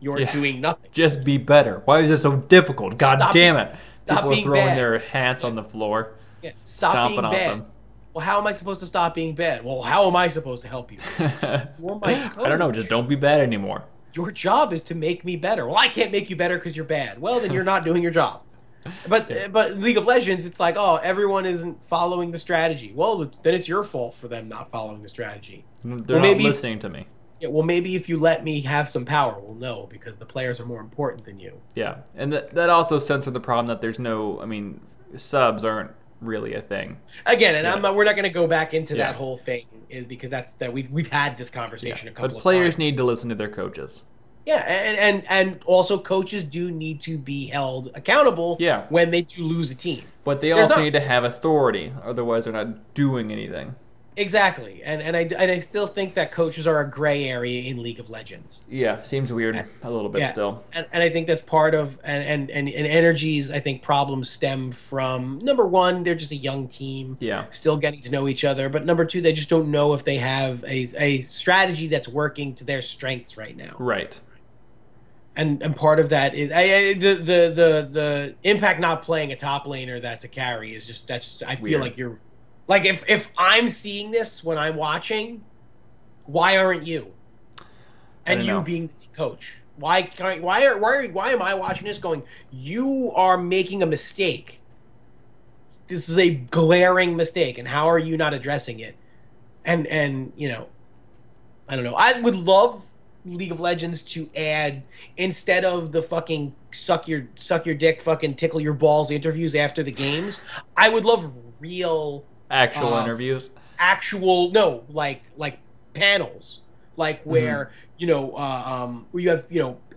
You're doing nothing. Just be better. Why is it so difficult? God damn it. Stop People being are throwing bad. their hats on the floor. Yeah. Stop being bad. On them. Well, how am I supposed to stop being bad? Well, how am I supposed to help you? You're my coach. I don't know. Just don't be bad anymore. Your job is to make me better. Well, I can't make you better because you're bad. Well, then you're not doing your job. But League of Legends, it's like, oh, everyone isn't following the strategy. Well, then it's your fault for them not following the strategy. They're not listening to me. Yeah, well, maybe if you let me have some power, well, no, because the players are more important than you. Yeah, and that also stems from the problem that there's no, subs aren't really a thing. Again, and we're not going to go back into that whole thing, is because we've had this conversation a couple of times. But players need to listen to their coaches. Yeah, and also coaches do need to be held accountable when they do lose a team. But they also need to have authority, otherwise they're not doing anything. Exactly, and I still think that coaches are a gray area in League of Legends. Yeah, seems weird a little bit still. And I think that's part of and Energy's problems stem from, number one, they're just a young team, still getting to know each other. But number two, they just don't know if they have a strategy that's working to their strengths right now. Right. And part of that is the Impact not playing a top laner that's a carry is just I feel like you're. Like, if I'm seeing this when I'm watching, why aren't you? And you being the coach. Why am I watching this going, you are making a mistake. This is a glaring mistake, and how are you not addressing it? And I don't know. I would love League of Legends to add, instead of the fucking suck your dick, fucking tickle your balls interviews after the games, I would love real... Actual interviews? Like panels. Like where, where you have,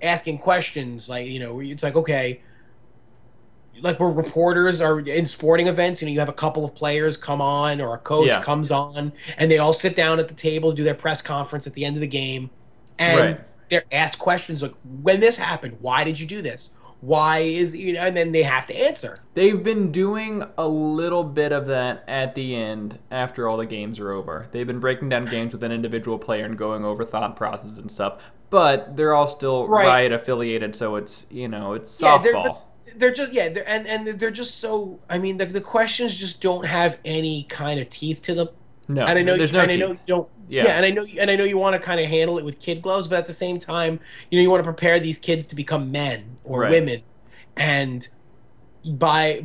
asking questions, like, it's like, okay, like where reporters are in sporting events, you have a couple of players come on or a coach comes on and they all sit down at the table, do their press conference at the end of the game, and they're asked questions like, when this happened, why did you do this? Why is, and then they have to answer. They've been doing a little bit of that at the end after all the games are over. They've been breaking down games with an individual player and going over thought processes and stuff. But they're all still Riot affiliated, so it's, it's softball. They're just, they're just so, the questions just don't have any kind of teeth to them. No, and I know there's you, no and teeth. I know you don't. Yeah, and I know you want to kind of handle it with kid gloves, but at the same time, you want to prepare these kids to become men or women, and by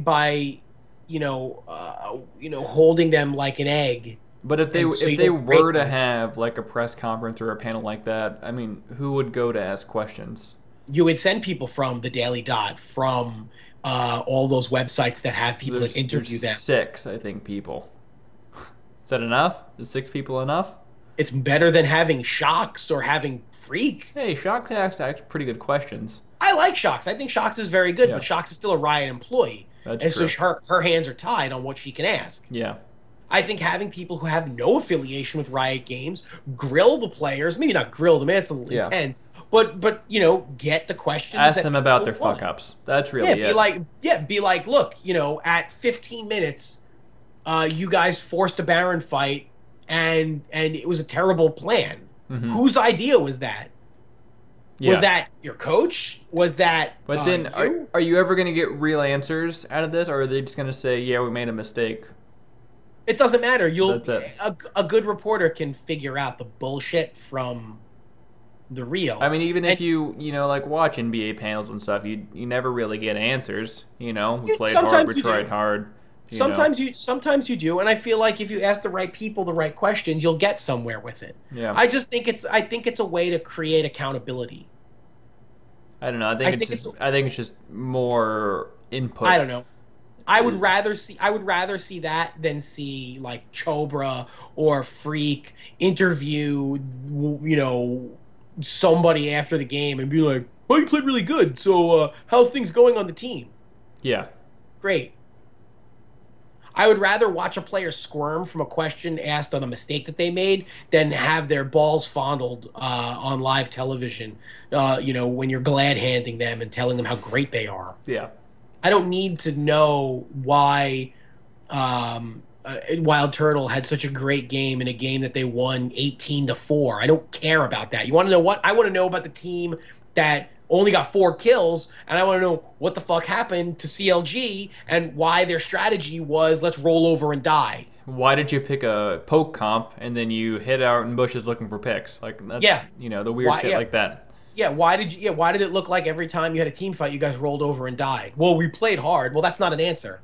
holding them like an egg But if So they were to have like a press conference or a panel like that, I mean, who would go to ask questions? You would send people from the Daily Dot, from all those websites that have people that interview them. 6, I think, people. Is that enough? Is 6 people enough? It's better than having Shocks or having Freak. Hey, Shocks asks pretty good questions. I like Shocks. I think Shocks is very good, but Shocks is still a Riot employee. That's true. So her hands are tied on what she can ask. Yeah. I think having people who have no affiliation with Riot Games grill the players, maybe not grill them, it's a little intense, but get the questions. Ask them about their fuck ups. That's really it. Be like, look, at 15 minutes, you guys forced a Baron fight, and it was a terrible plan. Mm-hmm. Whose idea was that? Yeah. Was that your coach? Was that? But then, are you ever going to get real answers out of this, or are they just going to say, "Yeah, we made a mistake"? It doesn't matter. A good reporter can figure out the bullshit from the real. I mean, even if you like watch NBA panels and stuff, you never really get answers. We played hard, we tried hard. Sometimes you do, and I feel like if you ask the right people the right questions, you'll get somewhere with it. Yeah. I think it's a way to create accountability. I don't know. I think it's just more input. I don't know. I would rather see that than see like Chobra or Freak interview somebody after the game and be like, "Well, you played really good. So how's things going on the team?" Yeah. Great. I would rather watch a player squirm from a question asked on a mistake that they made than have their balls fondled on live television, when you're glad-handing them and telling them how great they are. Yeah. I don't need to know why Wild Turtle had such a great game in a game that they won 18-4. I don't care about that. You want to know what? I want to know about the team that only got 4 kills, and I want to know what the fuck happened to CLG and why their strategy was let's roll over and die. Why did you pick a poke comp and then you hid out in bushes looking for picks? Like that's the weird shit like that. Yeah, why did it look like every time you had a team fight you guys rolled over and died? Well, we played hard. Well, that's not an answer.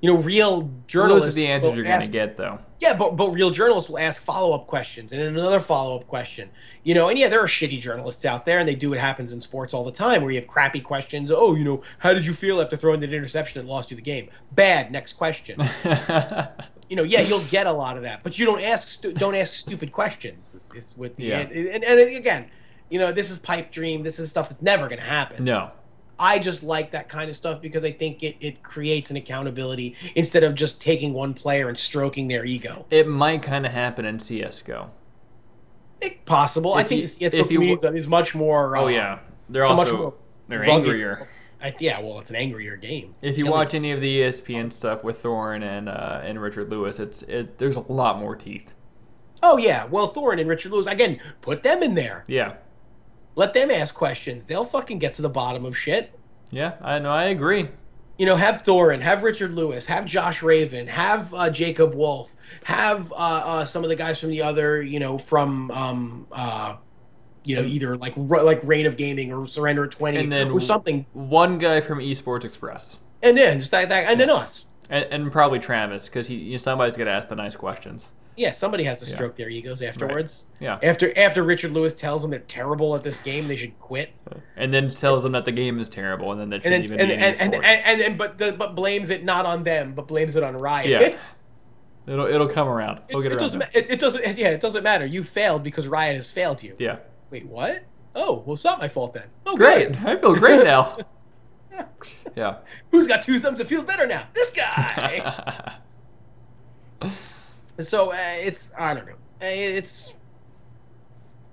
Real journalists. Those are the answers you're going to get, though. Yeah, but real journalists will ask follow-up questions and another follow-up question. There are shitty journalists out there, and they do what happens in sports all the time, where you have crappy questions. Oh, how did you feel after throwing that interception that lost you the game? Bad. Next question. You'll get a lot of that, but you don't ask stupid questions. And again, this is pipe dream. This is stuff that's never going to happen. No. I just like that kind of stuff because I think it creates an accountability instead of just taking one player and stroking their ego. It might kind of happen in CSGO. Possible. I think the CSGO community is much more... oh, yeah. They're angrier. It's an angrier game. If you watch any of the ESPN stuff with Thorin and Richard Lewis, there's a lot more teeth. Oh, yeah. Well, Thorin and Richard Lewis, again, put them in there. Yeah. Let them ask questions. They'll fucking get to the bottom of shit. Yeah, I agree. Have Thorin, have Richard Lewis, have Josh Raven, have Jacob Wolf, have some of the guys from the other, either like Reign of Gaming or Surrender at 20 and then or something. One guy from Esports Express. And then just that and then us. And probably Travis, because somebody's got to ask the nice questions. Yeah, somebody has to stroke their egos afterwards. Right. Yeah. After Richard Lewis tells them they're terrible at this game, they should quit. And then tells them that the game is terrible, and then they shouldn't even be in esports. But blames it not on them, but blames it on Riot. Yeah. It'll come around. We'll get around. It doesn't matter. You failed because Riot has failed you. Yeah. Wait, what? Oh, well, it's not my fault then. Oh, great. Good. I feel great now. Yeah. Who's got 2 thumbs that feels better now? This guy. So I don't know. It's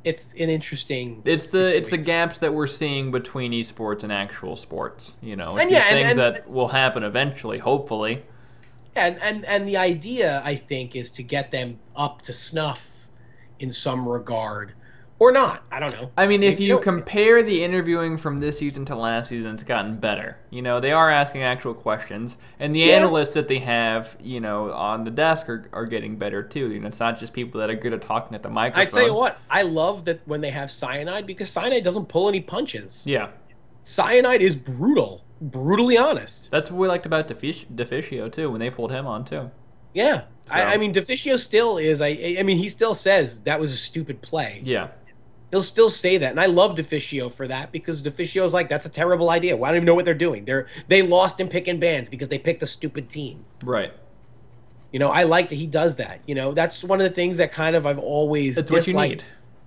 an interesting. It's the gaps that we're seeing between esports and actual sports. Things that will happen eventually, hopefully. And the idea, I think, is to get them up to snuff in some regard. Or not. I don't know. I mean, if you compare the interviewing from this season to last season, it's gotten better. They are asking actual questions. And the analysts that they have, on the desk are getting better, too. It's not just people that are good at talking at the microphone. I tell you what, I love that when they have Cyanide, because Cyanide doesn't pull any punches. Yeah. Cyanide is brutal. Brutally honest. That's what we liked about Deficio, too, when they pulled him on, too. Yeah. So. I mean, DeFicio still is. I mean, he still says that was a stupid play. Yeah. He'll still say that, and I love DeFicio for that because DeFicio's like, that's a terrible idea. Well, I don't even know what they're doing. They lost in picking bands because they picked a stupid team. Right. You know, I like that he does that. You know, that's one of the things that kind of I've always That's disliked. what you need.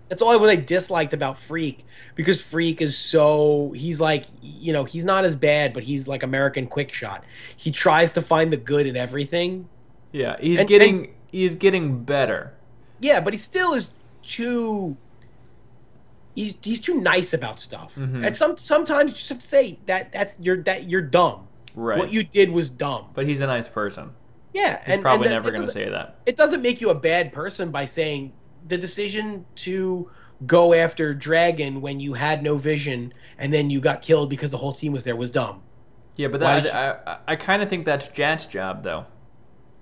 That's all what I disliked about Freak, because Freak is so, he's like, you know, he's not as bad, but he's like American Quick Shot. He tries to find the good in everything. Yeah, he's getting better. Yeah, but he still is too. He's too nice about stuff. Mm-hmm. And sometimes you just have to say that you're dumb. Right. What you did was dumb. But he's a nice person. Yeah, he's probably never going to say that. It doesn't make you a bad person by saying the decision to go after Dragon when you had no vision and then you got killed because the whole team was there was dumb. Yeah, but I kind of think that's Jat's job, though.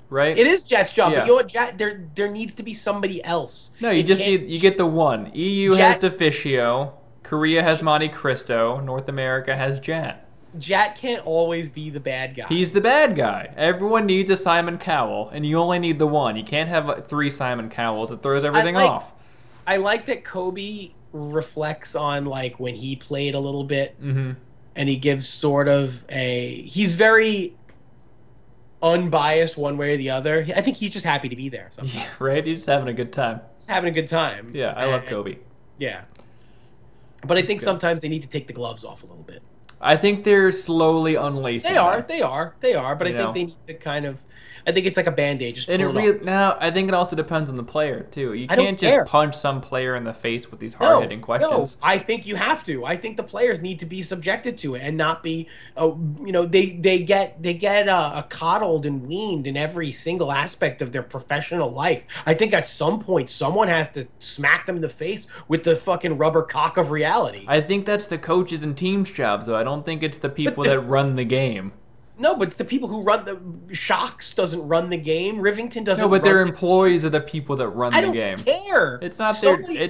Right? It is Jat's job, yeah. but you know what, Jat, there needs to be somebody else. No, you get the one. EU has DeFicio, Korea has Monte Cristo, North America has Jat. Jat can't always be the bad guy. He's the bad guy. Everyone needs a Simon Cowell, and you only need the one. You can't have 3 Simon Cowells. It throws everything off. I like that Kobe reflects on like when he played a little bit, and he gives sort of he's very unbiased one way or the other. I think he's just happy to be there. Yeah, right? He's just having a good time. He's having a good time. Yeah, I love Kobe. Yeah. But I think sometimes they need to take the gloves off a little bit. I think they're slowly unlacing them. They are. But I think they need to kind of... I think it's like a Band-Aid. Just pull it off. Now, I think it also depends on the player, too. You can't just punch some player in the face with these hard-hitting questions. No, I think you have to. I think the players need to be subjected to it and not be... they get coddled and weaned in every single aspect of their professional life. I think at some point, someone has to smack them in the face with the fucking rubber cock of reality. I think that's the coaches and teams' jobs, though. I don't think it's the people that run the game. No, but it's the people who run the... Shocks doesn't run the game. Rivington doesn't. No, but their employees are the people that run the game. I don't care. It's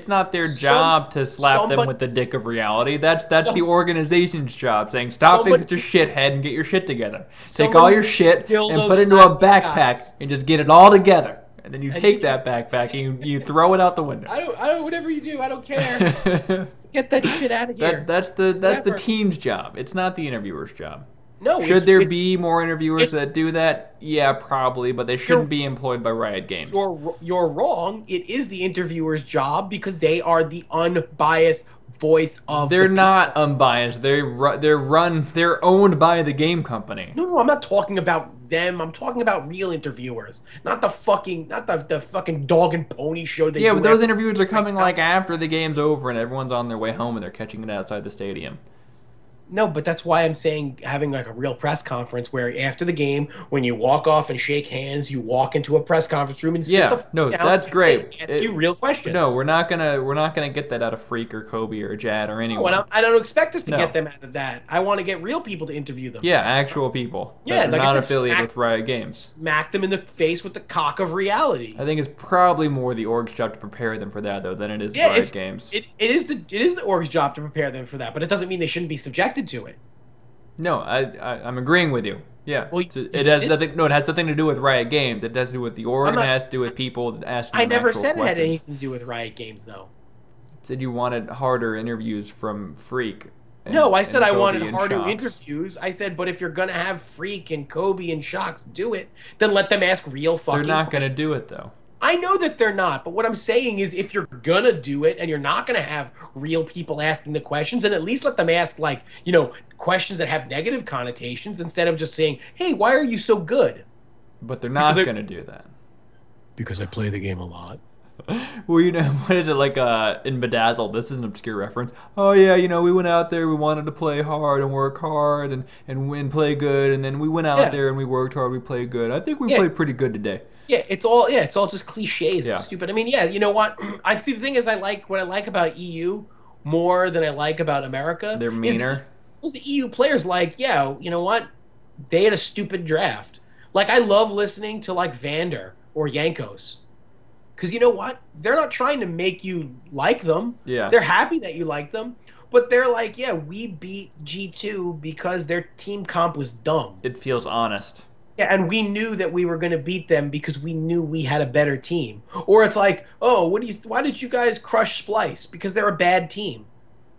not their job to slap them with the dick of reality. That's the organization's job, saying stop being such a shithead and get your shit together. Take all your shit and put it into a backpack and just get it all together. And then you take that backpack and you throw it out the window. I don't. Whatever you do, I don't care. Get that shit out of here. That's the team's job. It's not the interviewer's job. No, should there be more interviewers that do that? Yeah, probably, but they shouldn't be employed by Riot Games. You're wrong. It is the interviewer's job because they are the unbiased voice of. They're not unbiased. They're owned by the game company. No, I'm not talking about them. I'm talking about real interviewers, not the fucking dog and pony show. Yeah, but those interviews are coming like after the game's over and everyone's on their way home and they're catching it outside the stadium. No, but that's why I'm saying having like a real press conference where after the game, when you walk off and shake hands, you walk into a press conference room and sit the fuck down. That's great. And ask you real questions. No, we're not gonna get that out of Freak or Kobe or Jad or anyone. No, I don't expect us to get them out of that. I want to get real people to interview them. Yeah, actual people. Yeah, that are not affiliated with Riot Games. Smack them in the face with the cock of reality. I think it's probably more the org's job to prepare them for that though than it is Riot Games. It is the org's job to prepare them for that, but it doesn't mean they shouldn't be subjected to it. No, I'm agreeing with you. Yeah, well, it has nothing. No, it has nothing to do with Riot Games. It has to do with the org. It has to do with people that ask. I never said it had anything to do with Riot Games, though. Said you wanted harder interviews from Freak. No, I said I wanted harder interviews. I said, but if you're gonna have Freak and Kobe and Shocks do it, then let them ask real fucking. They're not gonna do it though. I know that they're not, but what I'm saying is if you're gonna do it and you're not gonna have real people asking the questions, then at least let them ask questions that have negative connotations instead of just saying, hey, why are you so good? But they're not gonna do that. Because I play the game a lot. Well, what is it like in Bedazzled? This is an obscure reference. Oh yeah, we went out there, we wanted to play hard and work hard and win, play good, and then we went out there and we worked hard, we played good. I think we played pretty good today. Yeah, it's all just cliches and stupid. I mean, you know what? I see. The thing is, what I like about EU more than I like about America. They're meaner. Is the EU players you know what? They had a stupid draft. Like I love listening to like Vander or Yankos. Because you know what? They're not trying to make you like them. Yeah. They're happy that you like them. But they're like, we beat G2 because their team comp was dumb. It feels honest. Yeah, and we knew that we were going to beat them because we knew we had a better team. Or it's like, oh, why did you guys crush Splice? Because they're a bad team.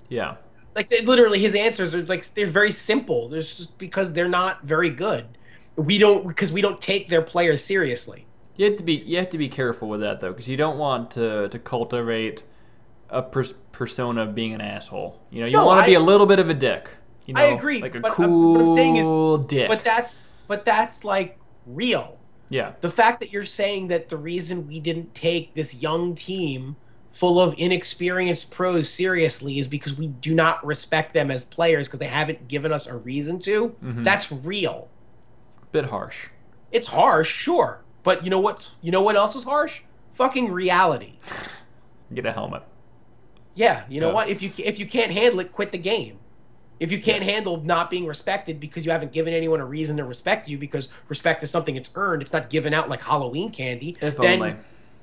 Yeah. Like literally, his answers are like they're very simple. There's just because they're not very good. We don't take their players seriously. You have to be careful with that though, because you don't want to cultivate a persona of being an asshole. You know, you want to be a little bit of a dick. You know, I agree, like a but cool what I'm saying is, dick. But that's like real. Yeah. The fact that you're saying that the reason we didn't take this young team full of inexperienced pros seriously is because we do not respect them as players because they haven't given us a reason to. Mm-hmm. That's real. Bit harsh. It's harsh, sure. But you know what? You know what else is harsh? Fucking reality. Get a helmet. Yeah, you know what? If you can't handle it, quit the game. If you can't handle not being respected because you haven't given anyone a reason to respect you, because respect is something it's earned, it's not given out like Halloween candy. If then only.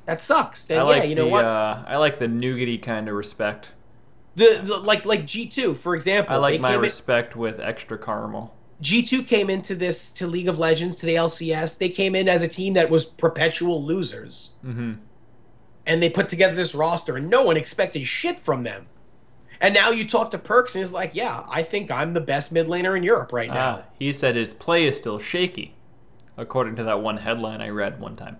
That sucks. Then you know what? I like the nougaty kind of respect. Like G2, for example. I like my respect with extra caramel. G2 came into League of Legends, to the LCS. They came in as a team that was perpetual losers. Mm-hmm. And they put together this roster, and no one expected shit from them. And now you talk to Perks, and he's like, yeah, I think I'm the best mid laner in Europe right now. He said his play is still shaky, according to that one headline I read one time.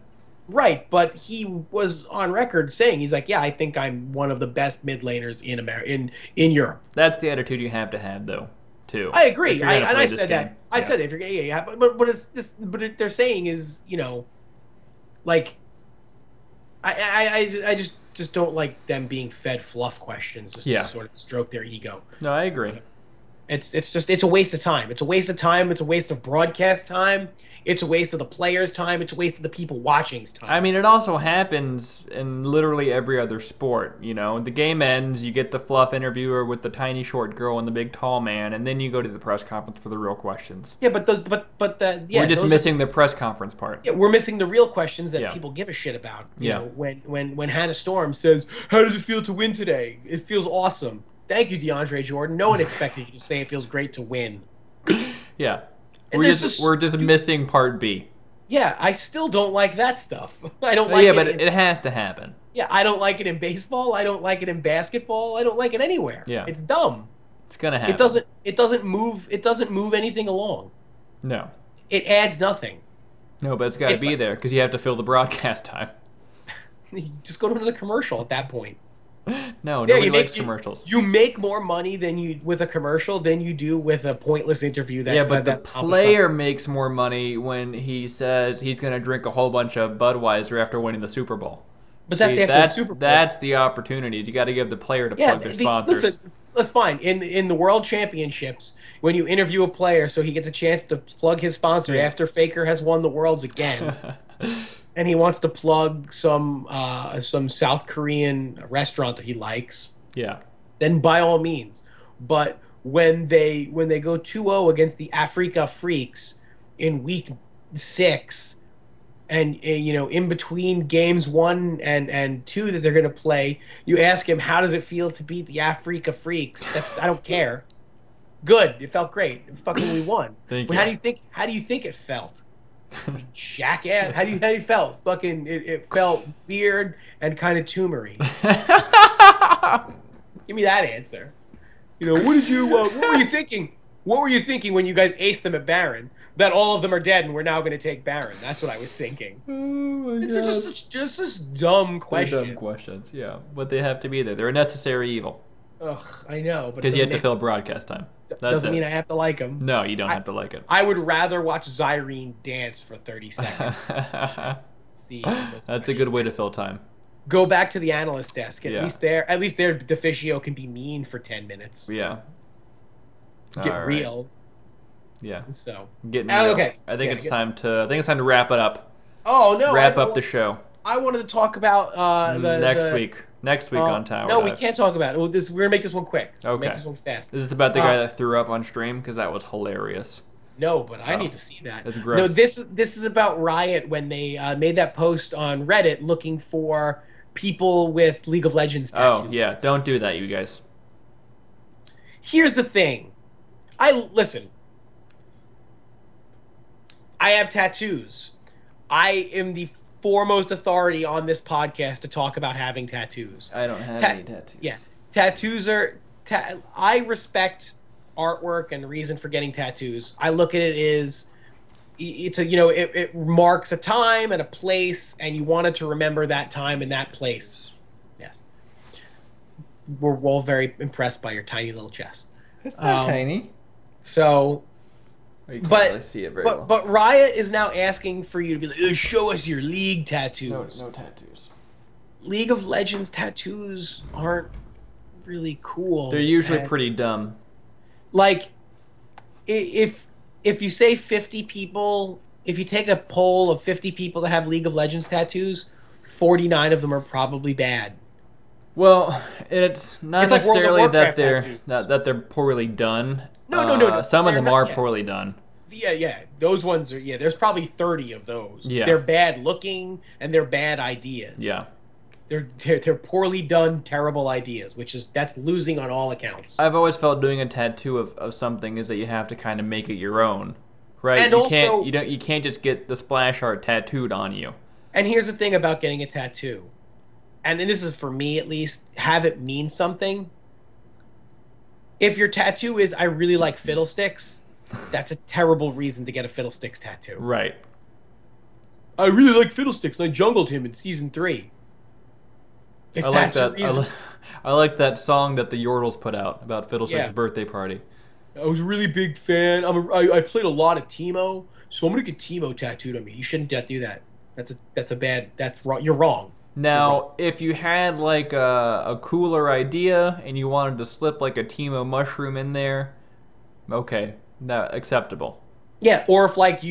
Right, but he was on record saying, he's like, yeah, I think I'm one of the best mid laners in Europe. That's the attitude you have to have, though, too. I agree. I said that. I said if you're gonna, yeah, but they're saying is, you know, like, I just don't like them being fed fluff questions just to sort of stroke their ego. No, I agree. It's a waste of time. It's a waste of time. It's a waste of broadcast time. It's a waste of the players' time. It's a waste of the people watching's time. I mean, it also happens in literally every other sport. You know, the game ends, you get the fluff interviewer with the tiny short girl and the big tall man, and then you go to the press conference for the real questions. Yeah, we're just missing the press conference part. Yeah, we're missing the real questions that people give a shit about. You know, when Hannah Storm says, "How does it feel to win today?" It feels awesome. Thank you, DeAndre Jordan. No one expected you to say it feels great to win. Yeah. We're just missing part B. Yeah, I still don't like that stuff. I don't like it. Yeah, but it has to happen. Yeah, I don't like it in baseball. I don't like it in basketball. I don't like it anywhere. Yeah. It's dumb. It's gonna happen. It doesn't move anything along. No. It adds nothing. No, but it's got to be there because you have to fill the broadcast time. Just go to another commercial at that point. No, nobody likes commercials. You make more money with a commercial than you do with a pointless interview. But the player makes more money when he says he's going to drink a whole bunch of Budweiser after winning the Super Bowl. But that's after the Super Bowl. That's the opportunities. You got to give the player to plug their sponsors. Listen, that's fine. In the World Championships, when you interview a player so he gets a chance to plug his sponsor after Faker has won the Worlds again. And he wants to plug some South Korean restaurant that he likes. Yeah. Then by all means. But when they go 2-0 against the Africa Freaks in week 6, and you know, in between games 1 and 2 that they're going to play, you ask him, how does it feel to beat the Africa Freaks? I don't care. Good. It felt great. Fucking we won. Thank you. How do you think it felt? Jackass. How do you felt? Fucking it felt weird and kind of tumory. Give me that answer. You know, what were you thinking? What were you thinking when you guys aced them at Baron? That all of them are dead and we're now going to take Baron. That's what I was thinking. Oh my God. Just dumb questions. Dumb questions, yeah. But they have to be there. They're a necessary evil. Ugh, I know. Because you have to fill broadcast time. Doesn't mean I have to like them. No, you don't have to like it. I would rather watch Zyrene dance for 30 seconds. That's a good way to fill time. Go back to the analyst desk. At least their Deficio can be mean for 10 minutes. Yeah. Get real. Yeah. So getting real. Okay. I think it's time to wrap it up. Oh no! Wrap up the show. I wanted to talk about next week. Next week on Tower. No, we can't talk about it. We're gonna make this one quick. Okay. Make this one fast. Is this about the guy that threw up on stream? Because that was hilarious. No, but I need to see that. That's gross. No, this is about Riot when they made that post on Reddit looking for people with League of Legends tattoos. Oh yeah, don't do that, you guys. Here's the thing. Listen. I have tattoos. I am the foremost authority on this podcast to talk about having tattoos. I don't have any tattoos. Yeah, tattoos are. I respect artwork and reason for getting tattoos. I look at it as it's a it marks a time and a place, and you wanted to remember that time and that place. Yes, we're all very impressed by your tiny little chest. It's not tiny. So. You can't really see it very well. But Riot is now asking for you to be like, show us your League tattoos. No tattoos. League of Legends tattoos aren't really cool. They're usually pretty dumb. Like, if you say 50 people, if you take a poll of 50 people that have League of Legends tattoos, 49 of them are probably bad. Well, it's not necessarily like that they're poorly done. No. Some of them are poorly done. Yeah. Those ones are. Yeah, there's probably 30 of those. Yeah. They're bad looking and they're bad ideas. Yeah. They're poorly done, terrible ideas, that's losing on all accounts. I've always felt doing a tattoo of something is that you have to kind of make it your own, right? And you can't just get the splash art tattooed on you. And here's the thing about getting a tattoo, and this is for me at least, have it mean something. If your tattoo is I really like fiddlesticks, that's a terrible reason to get a fiddlesticks tattoo. Right. I really like fiddlesticks, and I jungled him in season 3. I like that. I like that song that the Yordles put out about Fiddlestick's birthday party. I was a really big fan. I played a lot of Teemo, so I'm gonna get Teemo tattooed on me. You shouldn't do that. That's wrong. You're wrong. Now, if you had like a cooler idea and you wanted to slip like a Teemo mushroom in there, okay, that acceptable. Yeah, or if like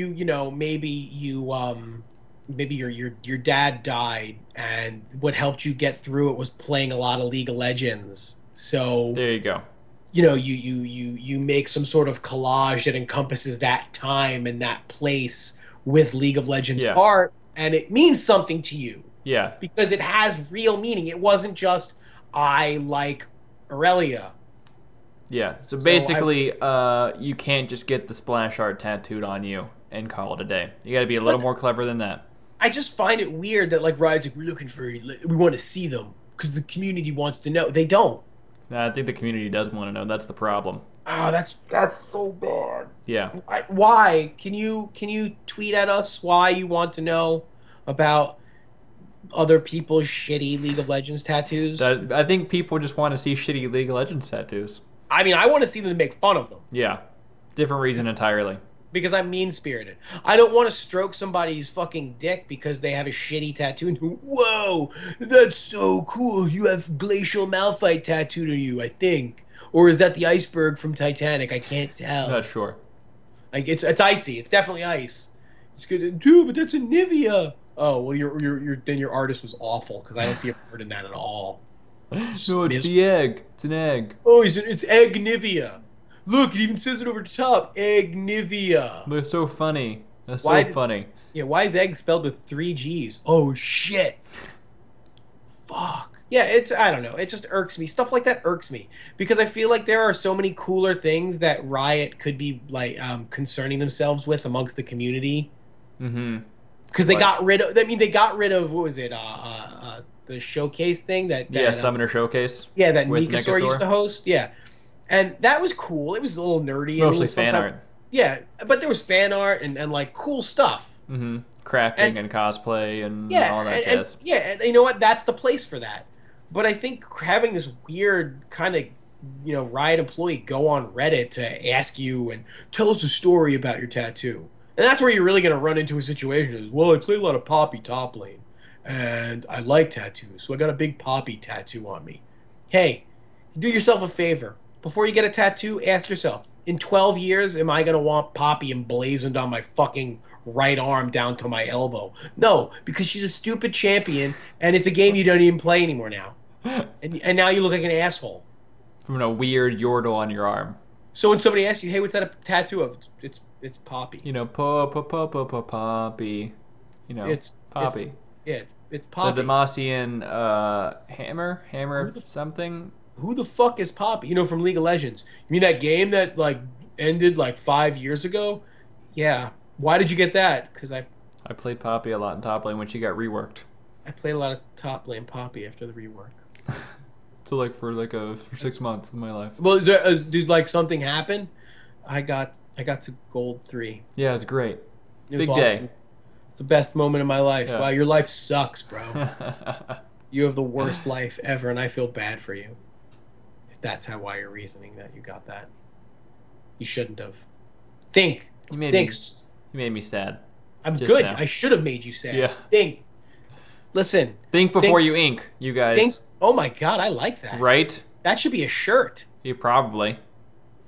maybe your dad died and what helped you get through it was playing a lot of League of Legends. So there you go. You make some sort of collage that encompasses that time and that place with League of Legends art, and it means something to you. Yeah. Because it has real meaning. It wasn't just I like Aurelia. Yeah. So basically, you can't just get the splash art tattooed on you and call it a day. You got to be a little more clever than that. I just find it weird that like Riot's like, we want to see them because the community wants to know. They don't. No, I think the community does want to know. That's the problem. Oh, that's so bad. Yeah. Why? Can you tweet at us why you want to know about other people's shitty League of Legends tattoos? I think people just want to see shitty League of Legends tattoos. I mean, I want to see them make fun of them. Yeah. Different reason entirely. Because I'm mean-spirited. I don't want to stroke somebody's fucking dick because they have a shitty tattoo and whoa, that's so cool. You have Glacial Malphite tattooed on you, I think. Or is that the iceberg from Titanic? I can't tell. Not sure. Like it's icy. It's definitely ice. It's good. Dude, but that's a Nivea. Oh, well your artist was awful because I don't see a word in that at all. No, it's the egg. It's an egg. Oh, it's egg Nivea. Look, it even says it over the top. Egg Nivea. They're so funny. That's so funny. Yeah, why is egg spelled with 3 G's? Oh, shit. Fuck. Yeah, I don't know. It just irks me. Stuff like that irks me. Because I feel like there are so many cooler things that Riot could be, like, concerning themselves with amongst the community. Mm-hmm. Because they got rid of, what was it, the showcase thing? Summoner Showcase. Yeah, that Nikasaur used to host. Yeah. And that was cool. It was a little nerdy. Mostly fan art. Yeah, but there was fan art and like cool stuff. Mm-hmm. Crafting and cosplay and all that jazz. And you know what? That's the place for that. But I think having this weird kind of, Riot employee go on Reddit to ask you and tell us a story about your tattoo. And that's where you're really going to run into a situation is, well, I play a lot of Poppy top lane. And I like tattoos, so I got a big Poppy tattoo on me. Hey, do yourself a favor. Before you get a tattoo, ask yourself, in 12 years, am I going to want Poppy emblazoned on my fucking right arm down to my elbow? No, because she's a stupid champion, and it's a game you don't even play anymore now. And now you look like an asshole. From a weird Yordle on your arm. So when somebody asks you, hey, what's that a tattoo of? It's Poppy. Poppy. It's Poppy. It's Poppy. The Demacian hammer something. Who the fuck is Poppy? From League of Legends. You mean that game that like ended like 5 years ago? Yeah, Why did you get that? Because I played Poppy a lot in top lane when she got reworked. I played a lot of top lane Poppy after the rework. So like for 6 months of my life. Well, did like something happen? I got to gold 3. Yeah, it's great. It was Big awesome. day. It's the best moment of my life. Yeah. Wow, your life sucks, bro. You have the worst life ever, and I feel bad for you. If that's why you're reasoning that you got that, you shouldn't have. Think. You made me sad. I'm just good. now. I should have made you sad. Yeah. Think. Listen. Think before you ink, you guys. Think. Oh my God, I like that. Right? That should be a shirt. You probably.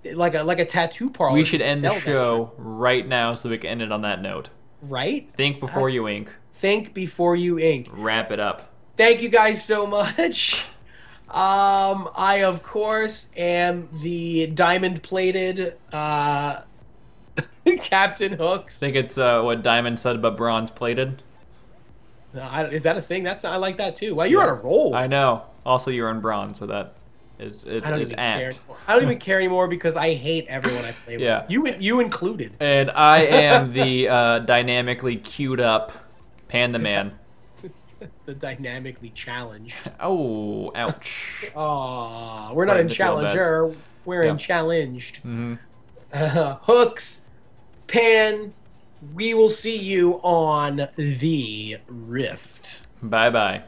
Like a tattoo parlor. We should end the show right now so we can end it on that note. Right? Think before you ink. Think before you ink. Wrap it up. Thank you guys so much. I of course am the diamond-plated Captain Hooks. I think it's what Diamond said about bronze plated. Is that a thing? I like that too. Well, you're on a roll. I know. Also, you're on bronze, so that is I don't even care. apt. I don't even care anymore because I hate everyone I play with. Yeah. You included. And I am the dynamically queued up Panda Man. The dynamically challenged. Oh, ouch. Aw, we're not in the field Challenger. We're in Challenged. Mm-hmm. Hooks, Pan, we will see you on the Rift. Bye-bye.